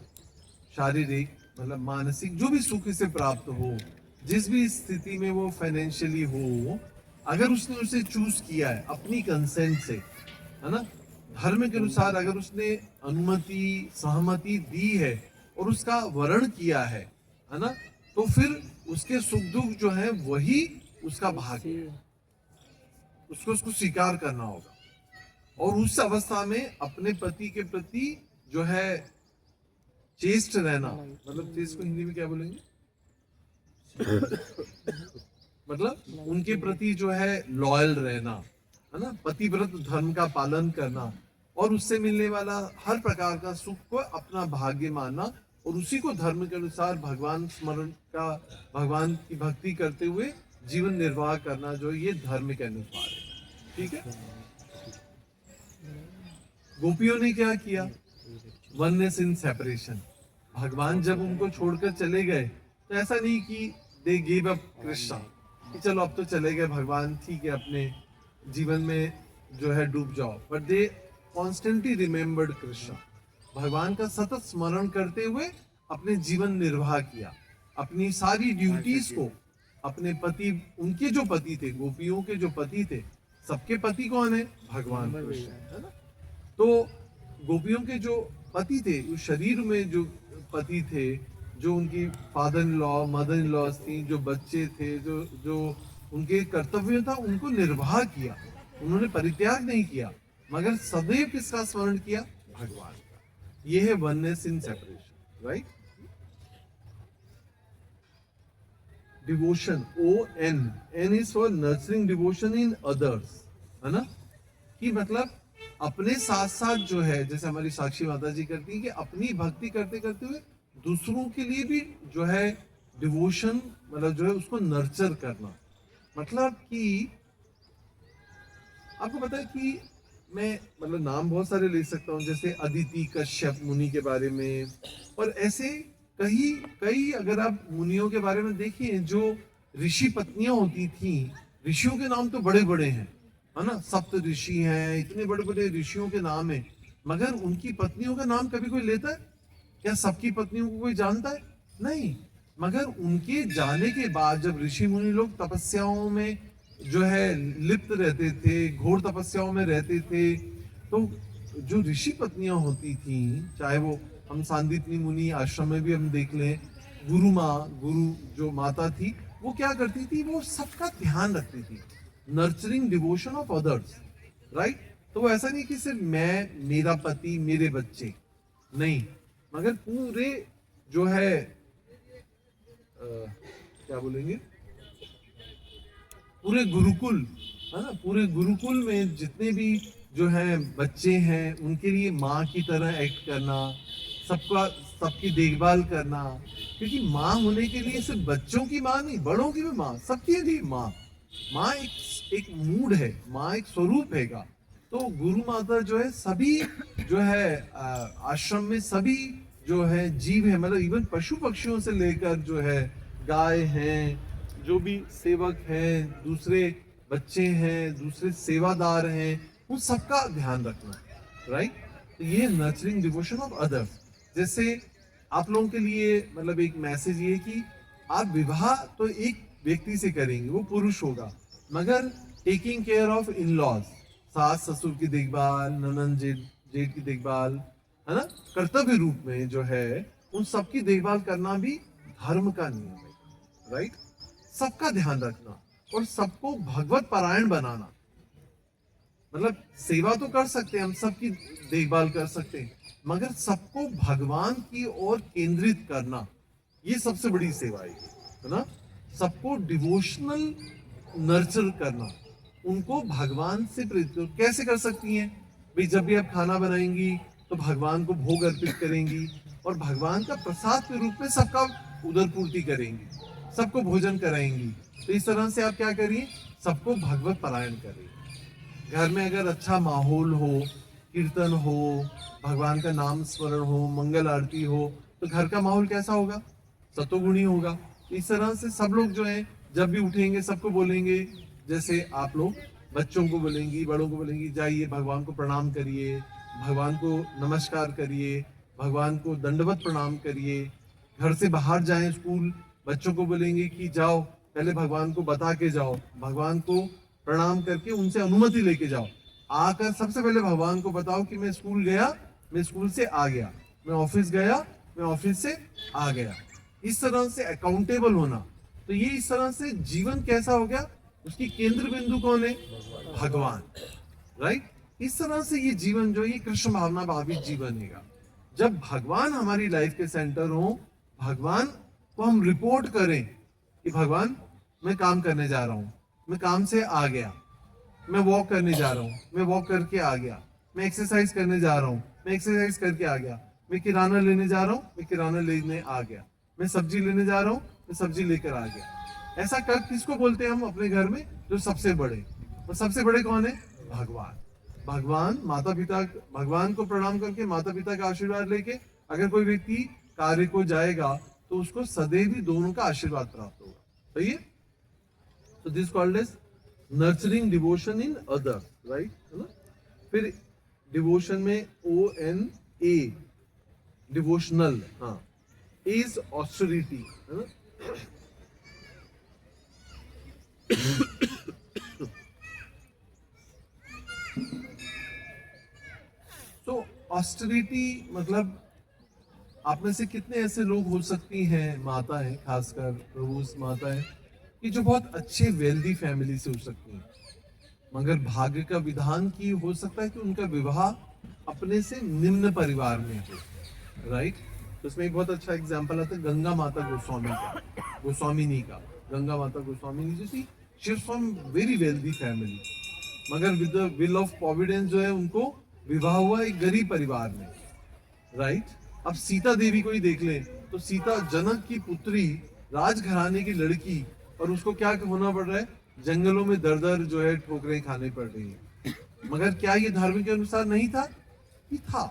शारीरिक मतलब मानसिक जो भी सुख इसे प्राप्त हो, जिस भी स्थिति में वो फाइनेंशियली हो, अगर उसने उसे चूज किया है अपनी कंसेंट से, है ना, धर्म के अनुसार अगर उसने अनुमति, सहमति दी है और उसका वर्ण किया है ना, तो फिर उसके सुख दुख जो है वही उसका भाग्य है। उसको स्वीकार करना होगा। और उस अवस्था में अपने पति के प्रति जो है चेस्ट रहना, मतलब चेस्ट को हिंदी में क्या बोलेंगे? मतलब उनके प्रति जो है लॉयल रहना, है ना, पतिव्रत धर्म का पालन करना और उससे मिलने वाला हर प्रकार का सुख को अपना भाग्य मानना और उसी को धर्म के अनुसार भगवान स्मरण का, भगवान की भक्ति करते हुए जीवन निर्वाह करना, जो ये धर्म के अनुसार है। ठीक है। गोपियों ने क्या किया? Oneness in separation. भगवान जब उनको छोड़कर चले गए तो ऐसा नहीं कि दे गिव अप कृष्ण, कि चलो अब तो चले गए भगवान, ठीक है, अपने जीवन में जो है डूब जाओ, but they constantly remembered Krishna. भगवान का सतत स्मरण करते हुए अपने जीवन निर्वाह किया, अपनी सारी ड्यूटीज को अपने पति, उनके जो पति थे, गोपियों के जो पति थे, सबके पति कौन है? भगवान कृष्ण, है ना। तो गोपियों के जो पति थे, उस शरीर में जो पति थे, जो उनकी father in law, mother in law थी, जो बच्चे थे, जो उनके कर्तव्य था, उनको निर्वाह किया, उन्होंने परित्याग नहीं किया, मगर सदैव किसका स्मरण किया? भगवान का। ये है oneness in separation, right? Devotion, ON, N is for nurturing devotion in others, है ना? कि मतलब अपने साथ साथ जो है, जैसे हमारी साक्षी माता जी करती है कि अपनी भक्ति करते करते हुए दूसरों के लिए भी जो है डिवोशन, मतलब जो है उसको नर्चर करना। मतलब कि आपको पता है कि मैं मतलब नाम बहुत सारे ले सकता हूँ, जैसे अदिति कश्यप मुनि के बारे में, और ऐसे कई कई अगर आप मुनियों के बारे में देखिए जो ऋषि पत्नियां होती थी, ऋषियों के नाम तो बड़े बड़े हैं, है ना? सप्त ऋषि हैं, इतने बड़े बड़े ऋषियों के नाम है, मगर उनकी पत्नियों का नाम कभी कोई लेता है क्या? सबकी पत्नियों को कोई जानता है? नहीं। मगर उनके जाने के बाद जब ऋषि मुनि लोग तपस्याओं में जो है लिप्त रहते थे, घोर तपस्याओं में रहते थे, तो जो ऋषि पत्नियां होती थी, चाहे वो हम सांदीपनी मुनि आश्रम में भी हम देख लें, गुरु जो माता थी, वो क्या करती थी? वो सबका ध्यान रखती थी, nurturing devotion of others, right? तो वो ऐसा नहीं कि सिर्फ मैं, मेरा पति, मेरे बच्चे, नहीं, मगर पूरे जो है क्या बोलेंगे, पूरे गुरुकुल, है ना? पूरे गुरुकुल में जितने भी जो है बच्चे हैं, उनके लिए माँ की तरह एक्ट करना, सबकी देखभाल करना, क्योंकि माँ होने के लिए सिर्फ बच्चों की माँ नहीं, बड़ों की भी माँ, सबके लिए माँ एक मूड है, माँ एक स्वरूप हैगा। तो गुरु माता जो है सभी जो है आश्रम में सभी जो है जीव है, मतलब इवन पशु पक्षियों से लेकर जो है गाय हैं, जो भी सेवक हैं, दूसरे बच्चे हैं, दूसरे सेवादार हैं, उन सबका ध्यान रखना, राइट? तो ये नर्चरिंग डिवोशन ऑफ अदर्स। जैसे आप लोगों के लिए मतलब एक मैसेज ये कि आप विवाह तो एक व्यक्ति से करेंगे, वो पुरुष होगा, मगर taking care of in laws, सास ससुर की देखभाल, ननन जेठ की देखभाल, है ना, कर्तव्य रूप में जो है उन सबकी देखभाल करना भी धर्म का नियम है, राइट? सबका ध्यान रखना और सबको भगवत पारायण बनाना। मतलब सेवा तो कर सकते हैं हम, सबकी देखभाल कर सकते हैं, मगर सबको भगवान की ओर केंद्रित करना, ये सबसे बड़ी सेवा है ना? सबको डिवोशनल नर्चर करना, उनको भगवान से प्रेरित कैसे कर सकती हैं भाई? जब भी आप खाना बनाएंगी तो भगवान को भोग अर्पित करेंगी और भगवान का प्रसाद के रूप में सबका उदर पूर्ति करेंगी, सबको भोजन कराएंगी। तो इस तरह से आप क्या करिए? सबको भगवत पारायण करिए। घर में अगर अच्छा माहौल हो, कीर्तन हो, भगवान का नाम स्मरण हो, मंगल आरती हो, तो घर का माहौल कैसा होगा? सतोगुणी होगा। इस तरह से सब लोग जो है जब भी उठेंगे सबको बोलेंगे, जैसे आप लोग बच्चों को बोलेंगी, बड़ों को बोलेंगी, जाइए भगवान को प्रणाम करिए, भगवान को नमस्कार करिए, भगवान को दंडवत प्रणाम करिए। घर से बाहर जाएं स्कूल, बच्चों को बोलेंगे कि जाओ पहले भगवान को बता के जाओ, भगवान को प्रणाम करके उनसे अनुमति लेके जाओ। आकर सबसे पहले भगवान को बताओ कि मैं स्कूल गया, मैं स्कूल से आ गया, मैं ऑफिस गया, मैं ऑफिस से आ गया। इस तरह से अकाउंटेबल होना। तो ये इस तरह से जीवन कैसा हो गया? उसकी केंद्र बिंदु कौन है? भगवान, राइट? इस तरह से ये जीवन जो ये कृष्ण भावना भावित जीवन है। जब भगवान हमारी लाइफ के सेंटर हो, भगवान को हम रिपोर्ट करें कि भगवान मैं काम करने जा रहा हूँ, मैं काम से आ गया, मैं वॉक करने जा रहा हूँ, मैं वॉक करके आ गया, मैं एक्सरसाइज करने जा रहा हूँ, मैं एक्सरसाइज करके आ गया, मैं किराना लेने जा रहा हूँ, मैं किराना लेने आ गया, मैं सब्जी लेने जा रहा हूँ, मैं सब्जी लेकर आ गया। ऐसा कर किसको बोलते हैं हम अपने घर में? जो सबसे बड़े। और सबसे बड़े कौन है? भगवान। भगवान, माता पिता, भगवान को प्रणाम करके माता पिता का आशीर्वाद लेके अगर कोई व्यक्ति कार्य को जाएगा तो उसको सदैव ही दोनों का आशीर्वाद प्राप्त होगा। सही है? तो this called as nurturing devotion in other, right? है ना? फिर डिवोशन में ONA, डिवोशनल, हाँ, इज ऑस्टेरिटी, है ना? तो ऑस्टेरिटी मतलब आप में से कितने ऐसे लोग हो सकती हैं, माता है खासकर प्रभु माता है, कि जो बहुत अच्छे वेल्दी फैमिली से हो सकती हैं, मगर भाग्य का विधान की हो सकता है कि उनका विवाह अपने से निम्न परिवार में हो, राइट। तो इसमें एक बहुत अच्छा एग्जांपल आता है गंगा माता गोस्वामिनी का। गंगा माता गोस्वामिनी जो थी, she was from very wealthy family, मगर with the will of providence जो है उनको विवाह हुआ एक गरीब परिवार में, राइट। अब सीता देवी को ही देख ले, तो सीता जनक की पुत्री, राजघराने की लड़की, और उसको क्या होना पड़ रहा है, जंगलों में दर दर जो है ठोकरें खाने पड़ रही है। मगर क्या ये धर्म के अनुसार नहीं था? ये था,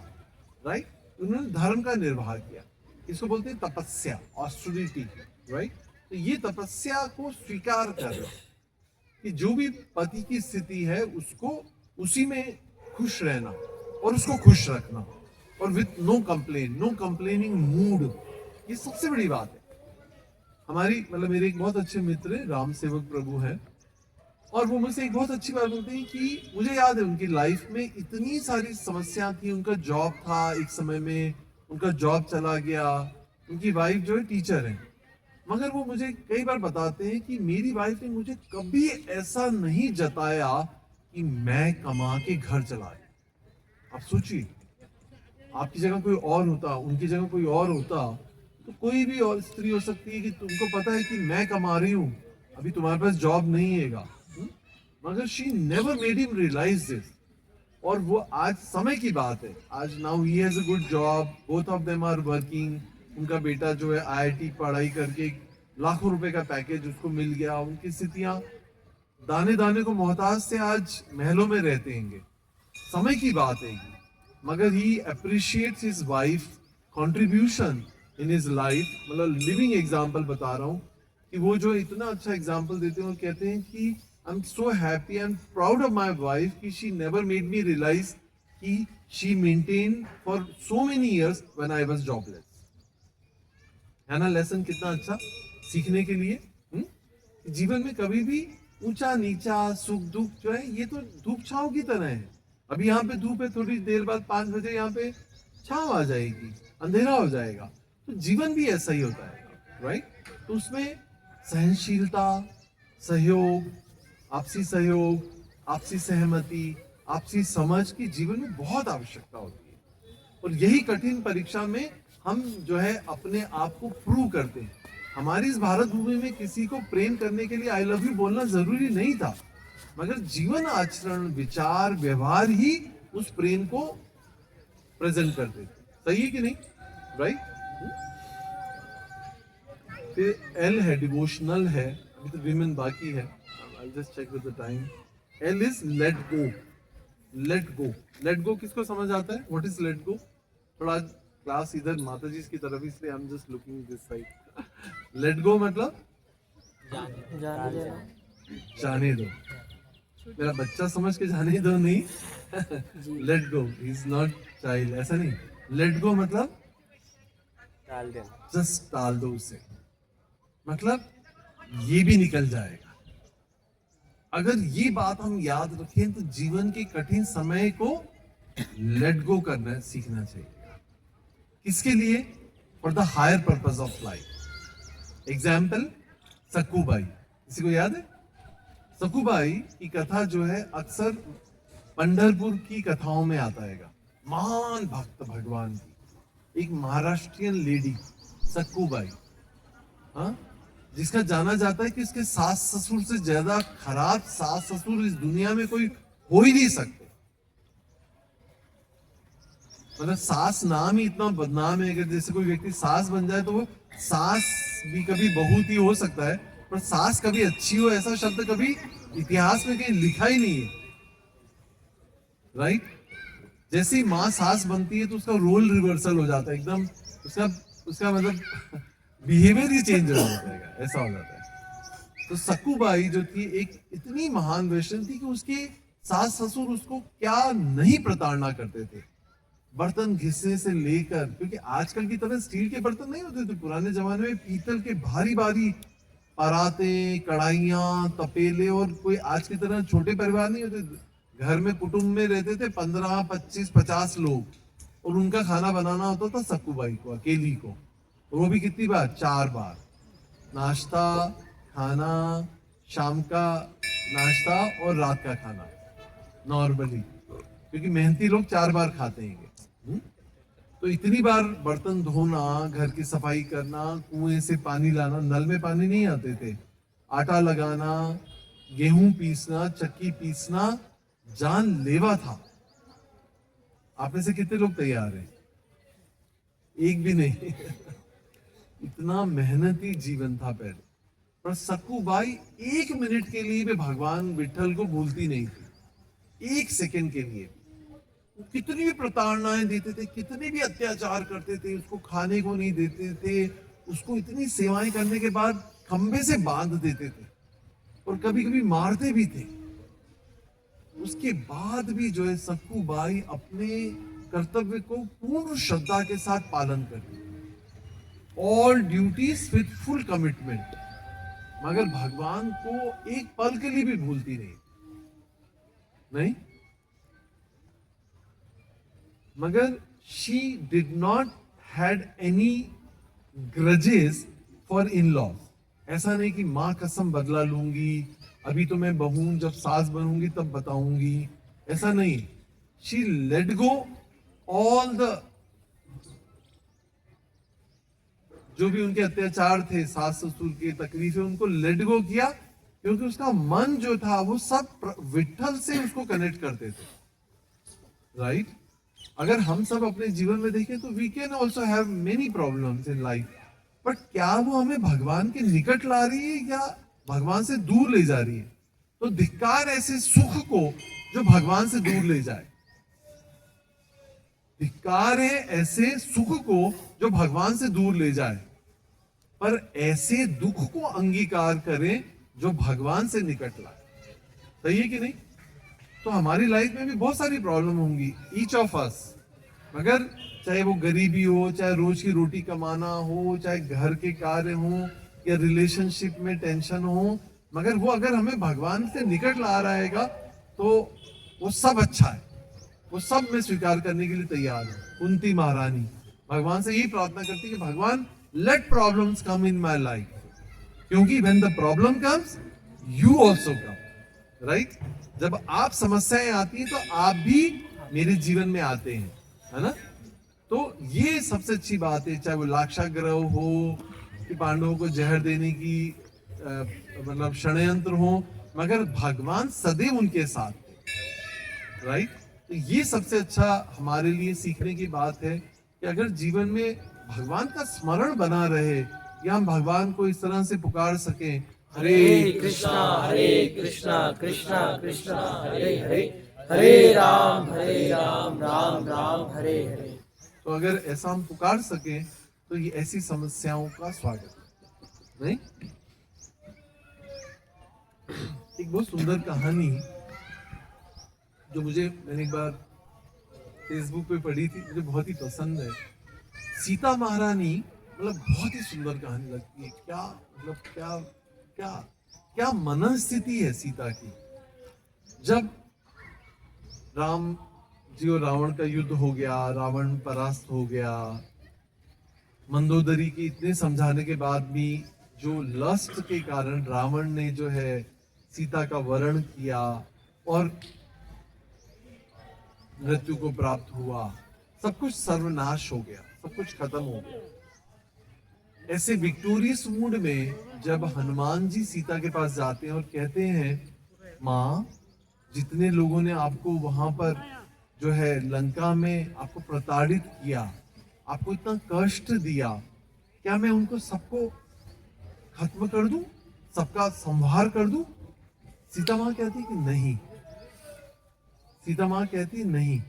राइट। उन्होंने धर्म का निर्वाह किया। इसको बोलते हैं तपस्या, ऑस्टेरिटी, राइट। तो ये तपस्या को स्वीकार कर कि जो भी पति की स्थिति है उसको उसी में खुश रहना और उसको खुश रखना, और with no complain, no complaining mood, ये सबसे बड़ी बात है। हमारी मतलब मेरे एक बहुत अच्छे मित्र है, राम सेवक प्रभु हैं, और वो मुझसे एक बहुत अच्छी बात बोलते हैं कि मुझे याद है उनकी लाइफ में इतनी सारी समस्या थी। उनका जॉब था, एक समय में उनका जॉब चला गया, उनकी वाइफ जो है टीचर है, मगर वो मुझे कई बार बताते हैं कि मेरी वाइफ ने मुझे कभी ऐसा नहीं जताया कि मैं कमा के घर चलाए। आप सोचिए, आपकी जगह कोई और होता, उनकी जगह कोई और होता, तो कोई भी और स्त्री हो सकती है कि तुमको पता है कि मैं कमा रही हूँ, अभी तुम्हारे पास जॉब नहीं हैगा, मगर she never made him realize this. और वो आज समय की बात है, आज now he has a good job, both of them are working. उनका बेटा जो है IIT पढ़ाई करके लाखों रुपए का पैकेज उसको मिल गया। उनकी स्थितियां दाने दाने को मोहताज से आज महलों में रहते हैं। समय की बात है, मगर he appreciates his wife contribution in his life. मतलब लिविंग एग्जांपल बता रहा हूँ कि वो जो इतना अच्छा एग्जांपल देते हैं, वो कहते हैं कि I am so happy and proud of my wife कि she never made me realize कि she maintain for so many years when I was jobless. है ना लेसन कितना अच्छा सीखने के लिए। जीवन में कभी भी ऊंचा नीचा, सुख दुख जो है, ये तो धूप छांव की तरह है। अभी यहाँ पे धूप है, थोड़ी देर बाद 5 बजे यहाँ पे छांव आ जाएगी, अंधेरा हो जाएगा। तो जीवन भी ऐसा ही होता है, राइट। तो उसमें सहनशीलता, सहयोग, आपसी सहमति, आपसी समझ की जीवन में बहुत आवश्यकता होती है। और यही कठिन परीक्षा में हम जो है अपने आप को प्रूव करते हैं। हमारी इस भारत भूमि में किसी को प्रेम करने के लिए आई लव यू बोलना जरूरी नहीं था, मगर जीवन, आचरण, विचार, व्यवहार ही उस प्रेम को प्रेजेंट करते थे। सही है कि नहीं, राइट। फिर एल है, डिवोशनल है। अभी तो विमेन बाकी है, I just check with the time. L is let go. Let go, let go किसको समझ आता है? What is let go? थोड़ा क्लास इधर माता जी की तरफ, इसलिए I am just looking this side. Let go मतलब जाने देना। जाने दो, मेरा बच्चा समझ के जाने दो नहीं। Let go, he is not child, ऐसा नहीं। लेट गो मतलब टाल देना, जस्ट टाल दो उसे, मतलब ये भी निकल जाएगा। अगर ये बात हम याद रखें तो जीवन के कठिन समय को लेट गो करना सीखना चाहिए। किसके लिए? For the higher purpose of life. Example, Sakkubai, किसी को याद है? सक्कूबाई की कथा जो है अक्सर पंढरपुर की कथाओं में आता है। महान भक्त भगवान की एक महाराष्ट्रियन लेडी सक्कूबाई, हाँ, जिसका जाना जाता है कि इसके सास ससुर से ज्यादा खराब सास ससुर इस दुनिया में कोई हो ही नहीं सकते। मतलब सास नाम ही इतना बदनाम है। अगर जैसे कोई व्यक्ति सास बन जाए तो वो सास भी कभी बहुत ही हो सकता है, पर सास कभी अच्छी हो ऐसा शब्द कभी इतिहास में कहीं लिखा ही नहीं है, राइट। जैसे ही माँ सास बनती है तो उसका रोल रिवर्सल हो जाता है, एकदम उसका मतलब बिहेवियर ही चेंज हो जाता है, ऐसा हो जाता है। तो सक्कूबाई जो थी एक इतनी महान वैष्णव थी कि उसके सास ससुर उसको क्या नहीं प्रताड़ना करते थे। बर्तन घिसने से लेकर, क्योंकि आजकल की तरह स्टील के बर्तन नहीं होते थे, पुराने जमाने में पीतल के भारी भारी पराते, कढ़ाइयाँ, तपेले, और कोई आज की तरह छोटे परिवार नहीं होते। घर में कुटुंब में रहते थे 15, 25, 50 लोग, और उनका खाना बनाना होता था सक्कूबाई को, अकेली को। और वो भी कितनी बार? 4 बार। नाश्ता, खाना, शाम का नाश्ता और रात का खाना नॉर्मली, क्योंकि मेहनती लोग 4 बार खाते हैं। तो इतनी बार बर्तन धोना, घर की सफाई करना, कुएं से पानी लाना, नल में पानी नहीं आते थे, आटा लगाना, गेहूं पीसना, चक्की पीसना जानलेवा था। आप में से कितने लोग तैयार हैं? एक भी नहीं। इतना मेहनती जीवन था पहले। पर सक्कूबाई 1 मिनट के लिए भी भगवान विठल को भूलती नहीं थी, 1 सेकंड के लिए। वो कितनी भी प्रताड़नाएं देते थे, कितने भी अत्याचार करते थे, उसको खाने को नहीं देते थे, उसको इतनी सेवाएं करने के बाद खंबे से बांध देते थे और कभी कभी मारते भी थे। उसके बाद भी जो है सक्कूबाई अपने कर्तव्य को पूर्ण श्रद्धा के साथ पालन करती, all duties with full commitment, मगर भगवान को एक पल के लिए भी भूलती नहीं। मगर she did not had any grudges for in laws. ऐसा नहीं कि मां कसम बदला लूंगी, अभी तो मैं बहू, जब सास बनूंगी तब बताऊंगी, ऐसा नहीं। She let go all the जो भी उनके अत्याचार थे, सास ससुर के तकलीफें, उनको लेट गो किया, क्योंकि उसका मन जो था वो सब विठल से उसको कनेक्ट करते थे। राइट? अगर हम सब अपने जीवन में देखें तो we can also have many problems in life, but क्या वो हमें भगवान के निकट ला रही है या भगवान से दूर ले जा रही है? तो धिक्कार ऐसे सुख को जो भगवान से दूर ले जाए, धिक्कार है ऐसे सुख को जो भगवान से दूर ले जाए, पर ऐसे दुख को अंगीकार करें जो भगवान से निकट लाए। सही है कि नहीं? तो हमारी लाइफ में भी बहुत सारी प्रॉब्लम होंगी, ईच ऑफ अस, मगर चाहे वो गरीबी हो, चाहे रोज की रोटी कमाना हो, चाहे घर के कार्य हो या रिलेशनशिप में टेंशन हो, मगर वो अगर हमें भगवान से निकट ला रहेगा तो वो सब अच्छा है, वो सब में स्वीकार करने के लिए तैयार है। कुंती महारानी भगवान से यही प्रार्थना करती कि भगवान let problems come in my life, क्योंकि when the problem comes you also come. Right? जब आप समस्याएं आती हैं तो आप भी मेरे जीवन में आते हैं, है ना? तो ये सबसे अच्छी बात है, चाहे वो लाक्षागृह हो कि पांडवों को जहर देने की मतलब षड्यंत्र हो, मगर भगवान सदैव उनके साथ थे। राइट? तो ये सबसे अच्छा हमारे लिए सीखने की बात है कि अगर जीवन में भगवान का स्मरण बना रहे या हम भगवान को इस तरह से पुकार सकें, हरे कृष्णा कृष्णा कृष्णा हरे हरे, हरे राम राम राम हरे हरे। तो अगर ऐसा हम पुकार सकें तो ये ऐसी समस्याओं का स्वागत है। नहीं? एक बहुत सुंदर कहानी जो मैंने एक बार फेसबुक पे पढ़ी थी, मुझे बहुत ही पसंद है। सीता महारानी, मतलब बहुत ही सुंदर कहानी लगती है। क्या मतलब क्या क्या क्या मनस्थिति है सीता की। जब राम जी और रावण का युद्ध हो गया, रावण परास्त हो गया, मंदोदरी के इतने समझाने के बाद भी जो लस्ट के कारण रावण ने जो है सीता का वरण किया और मृत्यु को प्राप्त हुआ, सब कुछ सर्वनाश हो गया, सब कुछ खत्म हो गया। ऐसे विक्टोरियस मूड में जब हनुमान जी सीता के पास जाते हैं और कहते हैं, माँ, जितने लोगों ने आपको वहां पर जो है लंका में आपको प्रताड़ित किया, आपको इतना कष्ट दिया, क्या मैं उनको सबको खत्म कर दूं, सबका संहार कर दूं? सीता माँ कहती कि नहीं। सीता माँ कहती नहीं।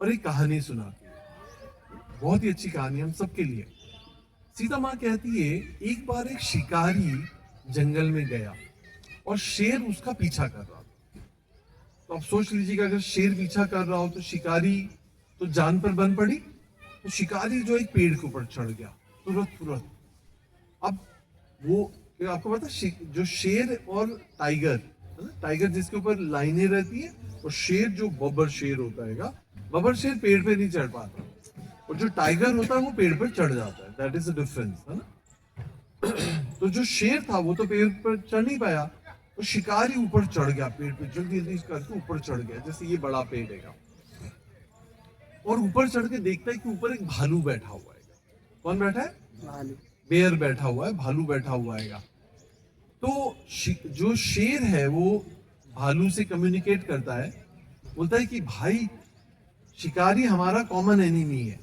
और एक कहानी सुनाती है, बहुत ही अच्छी कहानी हम सबके लिए। सीता माँ कहती है, एक बार एक शिकारी जंगल में गया और शेर उसका पीछा कर रहा था। तो आप सोच लीजिएगा, अगर शेर पीछा कर रहा हो तो शिकारी तो जान पर बन पड़ी। तो शिकारी जो एक पेड़ के ऊपर चढ़ गया तुरंत। अब वो आपको पता है, जो शेर और टाइगर, टाइगर जिसके ऊपर लाइनें रहती है, और शेर जो बब्बर शेर होता है, बब्बर शेर पेड़ पे नहीं चढ़ पाता, और जो टाइगर होता है वो पेड़ पर चढ़ जाता है। दैट इज द डिफरेंस, है ना? तो जो शेर था वो तो पेड़ पर चढ़ नहीं पाया, तो शिकारी ऊपर चढ़ गया पेड़ पे, जल्दी जल्दी करके ऊपर चढ़ गया, जैसे ये बड़ा पेड़ है, और ऊपर चढ़ के देखता है कि ऊपर एक भालू बैठा हुआ है। कौन बैठा है? भालू। बेयर बैठा हुआ है, भालू बैठा हुआ है। तो जो शेर है वो भालू से कम्युनिकेट करता है, बोलता है कि भाई शिकारी हमारा कॉमन एनिमी है।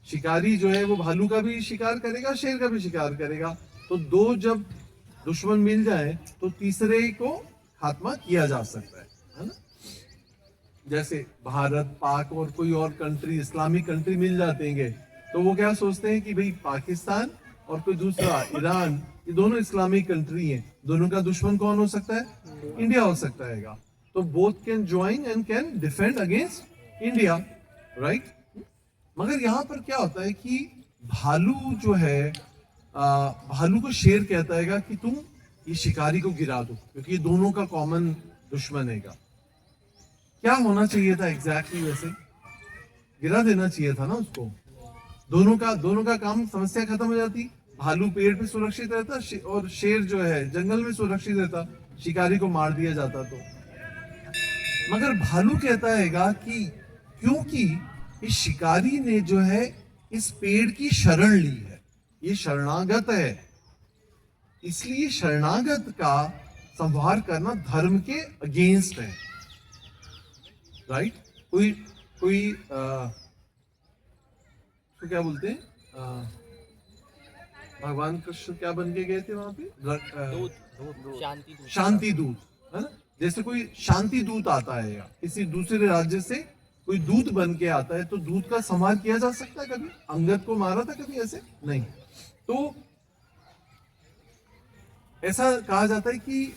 शिकारी जो है वो भालू का भी शिकार करेगा, शेर का भी शिकार करेगा, तो दो जब दुश्मन मिल जाए तो तीसरे को खात्मा किया जा सकता है ना। जैसे भारत, पाक और कोई और कंट्री, इस्लामिक कंट्री मिल जाते हैं, तो वो क्या सोचते हैं कि भाई पाकिस्तान और कोई दूसरा ईरान, ये दोनों इस्लामिक कंट्री हैं, दोनों का दुश्मन कौन हो सकता है? इंडिया हो सकता है। तो both can join and can defend against India, right. मगर यहाँ पर क्या होता है कि भालू जो है, भालू को शेर कहता है कि तुम ये शिकारी को गिरा दो, क्योंकि ये दोनों का कॉमन दुश्मन है। क्या होना चाहिए था एग्जैक्टली? वैसे गिरा देना चाहिए था ना उसको, दोनों का काम, समस्या खत्म हो जाती। भालू पेड़ पे सुरक्षित रहता और शेर जो है जंगल में सुरक्षित रहता, शिकारी को मार दिया जाता। तो मगर भालू कहता है कि क्योंकि इस शिकारी ने जो है इस पेड़ की शरण ली है, ये शरणागत है, इसलिए शरणागत का संहार करना धर्म के अगेंस्ट है, राइट। कोई तो क्या बोलते हैं, भगवान कृष्ण क्या बन के गए थे वहां पे? शांति दूत, है ना। जैसे कोई शांति दूत आता है या किसी दूसरे राज्य से कोई दूत बन के आता है, तो दूत का संहार किया जा सकता है। कभी अंगद को मारा था कभी? ऐसे नहीं। तो ऐसा कहा जाता है कि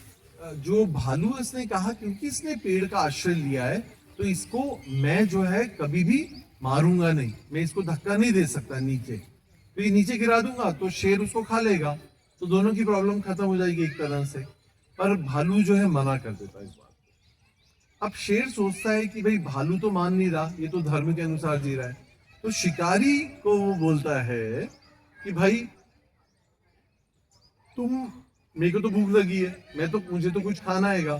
जो भालू, इसने कहा क्योंकि इसने पेड़ का आश्रय लिया है, तो इसको मैं जो है कभी भी मारूंगा नहीं, मैं इसको धक्का नहीं दे सकता नीचे, तो ये नीचे गिरा दूंगा तो शेर उसको खा लेगा, तो दोनों की प्रॉब्लम खत्म हो जाएगी एक तरह से। पर भालू जो है मना कर देता है इस बात को। अब शेर सोचता है कि भाई भालू तो मान नहीं रहा, ये तो धर्म के अनुसार जी रहा है, तो शिकारी को वो बोलता है कि भाई तुम, मेरे को तो भूख लगी है, मुझे तो कुछ खाना आएगा,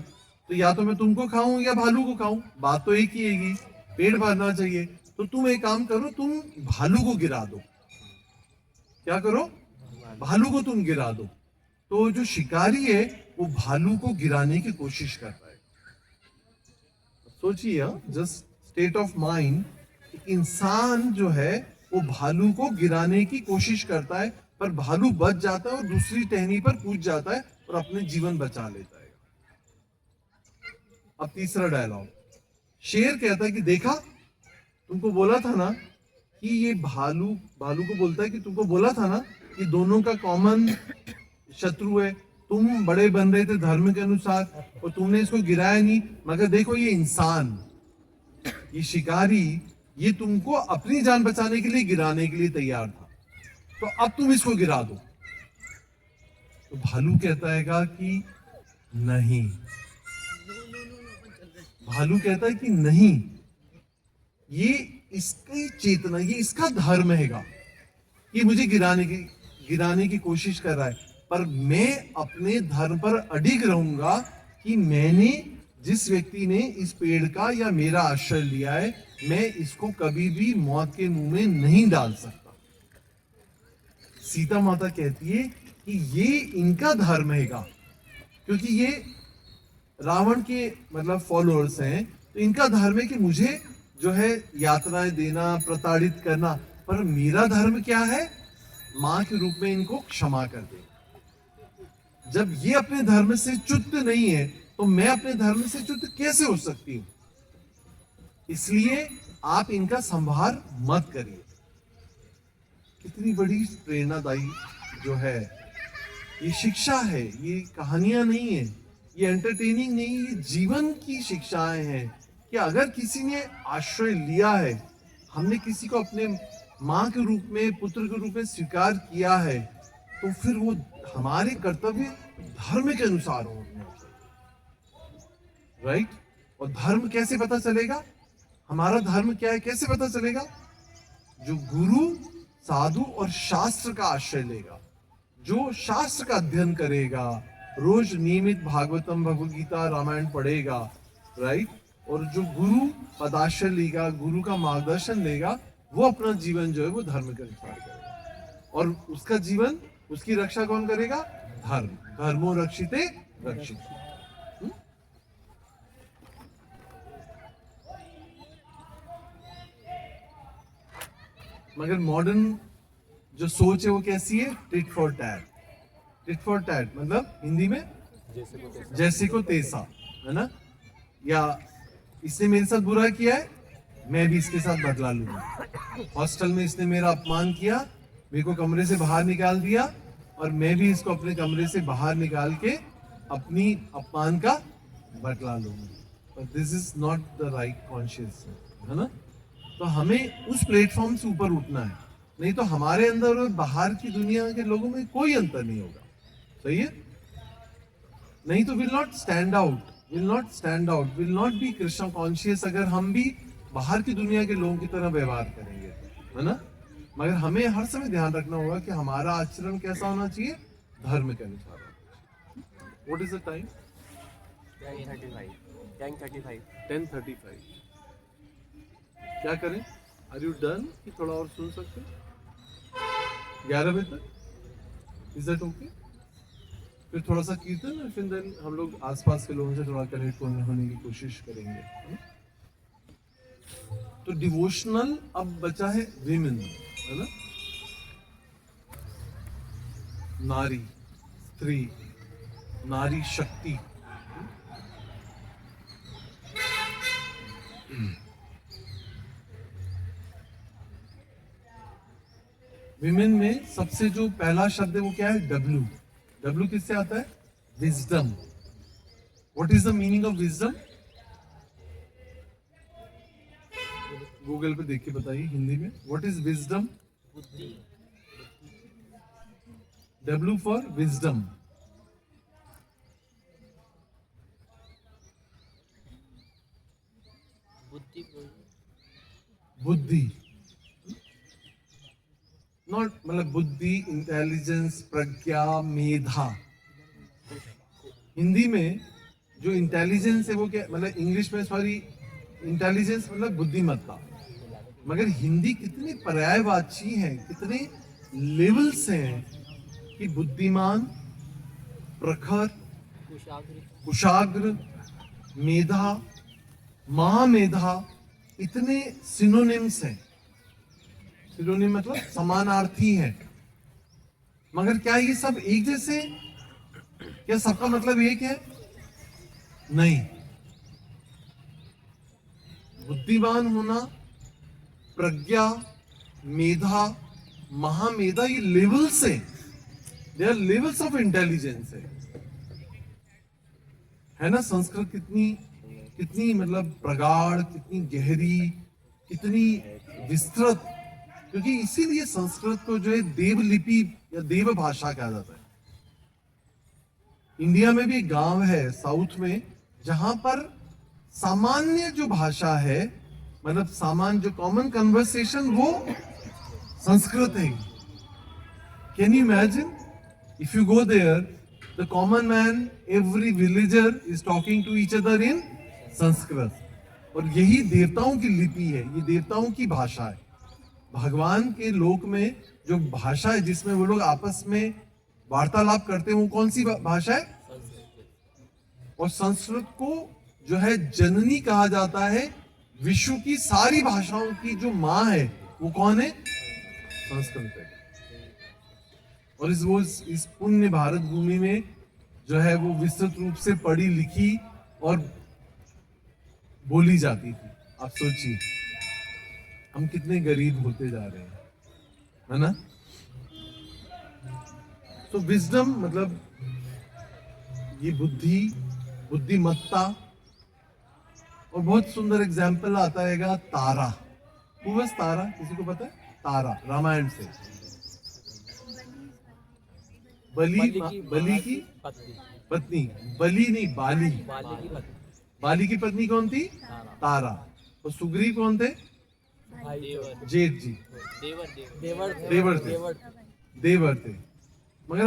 तो या तो मैं तुमको खाऊं या भालू को खाऊं, बात तो एक ही है, पेट भरना चाहिए। तो तुम एक काम करो, तुम भालू को गिरा दो। क्या करो? भालू को तुम गिरा दो। तो जो शिकारी है वो भालू को गिराने की कोशिश करता है। सोचिए, जस्ट स्टेट ऑफ माइंड, इंसान जो है वो भालू को गिराने की कोशिश करता है, पर भालू बच जाता है और दूसरी टहनी पर कूद जाता है और अपने जीवन बचा लेता है। अब तीसरा डायलॉग, शेर कहता है कि देखा, तुमको बोला था ना कि ये भालू को बोलता है कि तुमको बोला था ना कि दोनों का कॉमन शत्रु है, तुम बड़े बन रहे थे धर्म के अनुसार और तुमने इसको गिराया नहीं, मगर देखो ये इंसान, ये शिकारी, ये तुमको अपनी जान बचाने के लिए गिराने के लिए तैयार था, तो अब तुम इसको गिरा दो। तो भालू कहता है कि नहीं, भालू कहता है कि नहीं, ये इसकी चेतना, ये इसका धर्म हैगा, ये मुझे गिराने की कोशिश कर रहा है, पर मैं अपने धर्म पर अडिग रहूंगा कि मैंने, जिस व्यक्ति ने इस पेड़ का या मेरा आश्रय लिया है, मैं इसको कभी भी मौत के मुंह में नहीं डाल सकता। सीता माता कहती है कि ये इनका धर्म हैगा, क्योंकि ये रावण के मतलब फॉलोअर्स हैं, तो इनका धर्म है कि मुझे जो है यातनाएं देना, प्रताड़ित करना, पर मेरा धर्म क्या है? मां के रूप में इनको क्षमा कर दे। जब ये अपने धर्म से च्युत नहीं है, तो मैं अपने धर्म से च्युत कैसे हो सकती हूं? इसलिए आप इनका संहार मत करिए। कितनी बड़ी प्रेरणादायी जो है ये शिक्षा है, ये कहानियां नहीं है, ये एंटरटेनिंग नहीं, ये जीवन की शिक्षाएं हैं कि अगर किसी ने आश्रय लिया है, हमने किसी को अपने मां के रूप में, पुत्र के रूप में स्वीकार किया है, तो फिर वो हमारे कर्तव्य धर्म के अनुसार होने चाहिए, राइट। और धर्म कैसे पता चलेगा? हमारा धर्म क्या है कैसे पता चलेगा? जो गुरु, साधु और शास्त्र का आश्रय लेगा, जो शास्त्र का अध्ययन करेगा, रोज नियमित भागवतम भगवद गीता रामायण पढ़ेगा, राइट, और जो गुरु पदाश्रय लेगा, गुरु का मार्गदर्शन लेगा, वो अपना जीवन जो है वो धर्म के अनुसार करेगा। और उसका जीवन, उसकी रक्षा कौन करेगा? धर्म। धर्मो रक्षिते रक्षित। मगर मॉडर्न जो सोच है वो कैसी है? Tit for tat. Tit for tat मतलब हिंदी में जैसे को तैसा, है ना? या इसने मेरे साथ बुरा किया है, मैं भी इसके साथ बदला लूंगा। हॉस्टल में इसने मेरा अपमान किया, मेरे को कमरे से बाहर निकाल दिया, और मैं भी इसको अपने कमरे से बाहर निकाल के अपनी अपमान का बदला लूंगा। But this is not the right consciousness, है ना? तो हमें उस प्लेटफॉर्म से ऊपर उठना है, नहीं तो हमारे अंदर और बाहर की दुनिया के लोगों में कोई अंतर नहीं होगा। सही है? नहीं तो will not stand out, will not stand out, will not B Krishna conscious अगर हम भी बाहर की दुनिया के लोगों की तरह व्यवहार करेंगे, है ना? मगर हमें हर समय ध्यान रखना होगा कि हमारा आचरण कैसा होना चाहिए? धर्म के अनुसार। What is the time? 10:35। क्या करें? आर यू डन कि थोड़ा और सुन सकते हैं? 11 बजे तक? Is that okay? फिर थोड़ा सा कीर्तन और फिर देन हम लोग आसपास के लोगों से थोड़ा कनेक्ट होने की कोशिश करेंगे। तो डिवोशनल अब बचा है विमेन, है ना? नारी, स्त्री, नारी शक्ति। विमेन में सबसे जो पहला शब्द है वो क्या है? डब्ल्यू। डब्ल्यू किससे आता है? Wisdom. What is the meaning of wisdom? Google पे देख के बताइए हिंदी में। What is wisdom? W for wisdom. बुद्धि। नॉट मतलब बुद्धि, इंटेलिजेंस, प्रज्ञा, मेधा। हिंदी में जो इंटेलिजेंस है वो क्या मतलब, इंग्लिश में सॉरी इंटेलिजेंस मतलब बुद्धिमत्ता, मगर हिंदी कितनी पर्यायवाची है, कितने लेवल्स हैं कि बुद्धिमान, प्रखर, कुशाग्र, मेधा, महामेधा, इतने सिनोनिम्स हैं। सिनोनिम मतलब समानार्थी है। मगर क्या ये सब एक जैसे? क्या सबका मतलब एक है? नहीं। बुद्धिमान होना, प्रज्ञा, मेधा, महामेधा, ये लेवल्स हैं। They are levels of intelligence है ना? संस्कृत कितनी मतलब प्रगाढ़, कितनी गहरी, कितनी विस्तृत, क्योंकि इसीलिए संस्कृत को जो है देवलिपि या देव भाषा कहा जाता है। इंडिया में भी एक गांव है साउथ में जहां पर सामान्य जो भाषा है, मतलब सामान्य जो कॉमन कन्वर्सेशन, वो संस्कृत है। Can you imagine if you go there, the common man, every villager is talking to each other in Sanskrit. और यही देवताओं की लिपि है, ये देवताओं की भाषा है। भगवान के लोक में जो भाषा है जिसमें वो लोग आपस में वार्तालाप करते हैं, वो कौन सी भाषा है? और संस्कृत को जो है जननी कहा जाता है। विश्व की सारी भाषाओं की जो माँ है वो कौन है? संस्कृत है। और इस पुण्य भारत भूमि में जो है वो विस्तृत रूप से पढ़ी लिखी और बोली जाती थी। आप सोचिए हम कितने गरीब होते जा रहे हैं, है ना? तो विजडम मतलब ये बुद्धि, बुद्धिमत्ता। और बहुत सुंदर एग्जाम्पल आता है तारा। Who was तारा? किसी को पता है? तारा रामायण से। बलि की पत्नी। बलि नहीं, बाली। बाली की पत्नी कौन थी? तारा। और सुग्रीव कौन थे? जेठ जी। देवर थे। मगर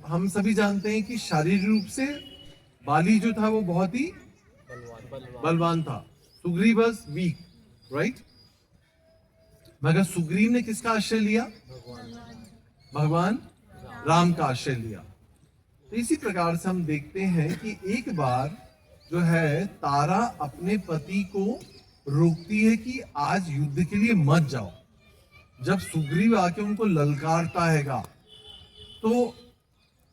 हम सभी जानते हैं कि शारीरिक रूप से बाली जो था वो बहुत ही बलवान था। Sugriva was weak, right? मगर सुग्रीव ने किसका आश्रय लिया? भगवान राम का आश्रय लिया। तो इसी प्रकार से हम देखते हैं कि एक बार जो है तारा अपने पति को रोकती है कि आज युद्ध के लिए मत जाओ। जब सुग्रीव आके उनको ललकारता हैगा तो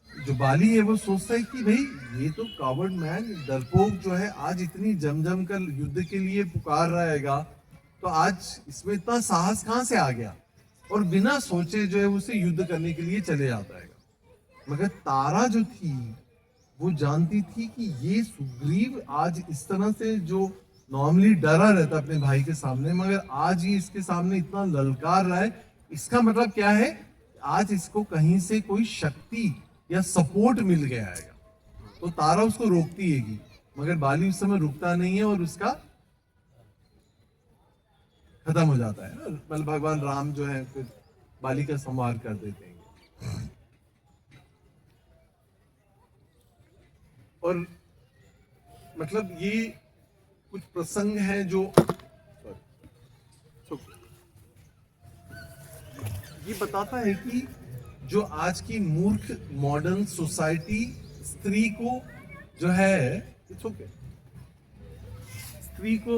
जो बाली है वो सोचता है कि भाई ये तो कावर्ड मैन, डरपोक जो है आज इतनी जम कर युद्ध के लिए पुकार रहा हैगा, तो आज इसमें इतना साहस कहां से आ गया, और बिना सोचे जो है उसे युद्ध करने के लिए चले जाता है। मगर तारा जो थी वो जानती थी कि ये सुग्रीव आज इस तरह से जो नॉर्मली डरा रहता अपने भाई के सामने, मगर आज ये इसके सामने इतना ललकार रहा है, इसका मतलब क्या है? आज इसको कहीं से कोई शक्ति या सपोर्ट मिल गया है। तो तारा उसको रोकती है, मगर बाली उस समय रुकता नहीं है और उसका खत्म हो जाता है। मतलब भगवान राम जो है फिर बाली का संहार कर देते हैं। और मतलब ये कुछ प्रसंग हैं जो ये बताता है कि जो आज की मूर्ख मॉडर्न सोसाइटी स्त्री को जो है स्त्री को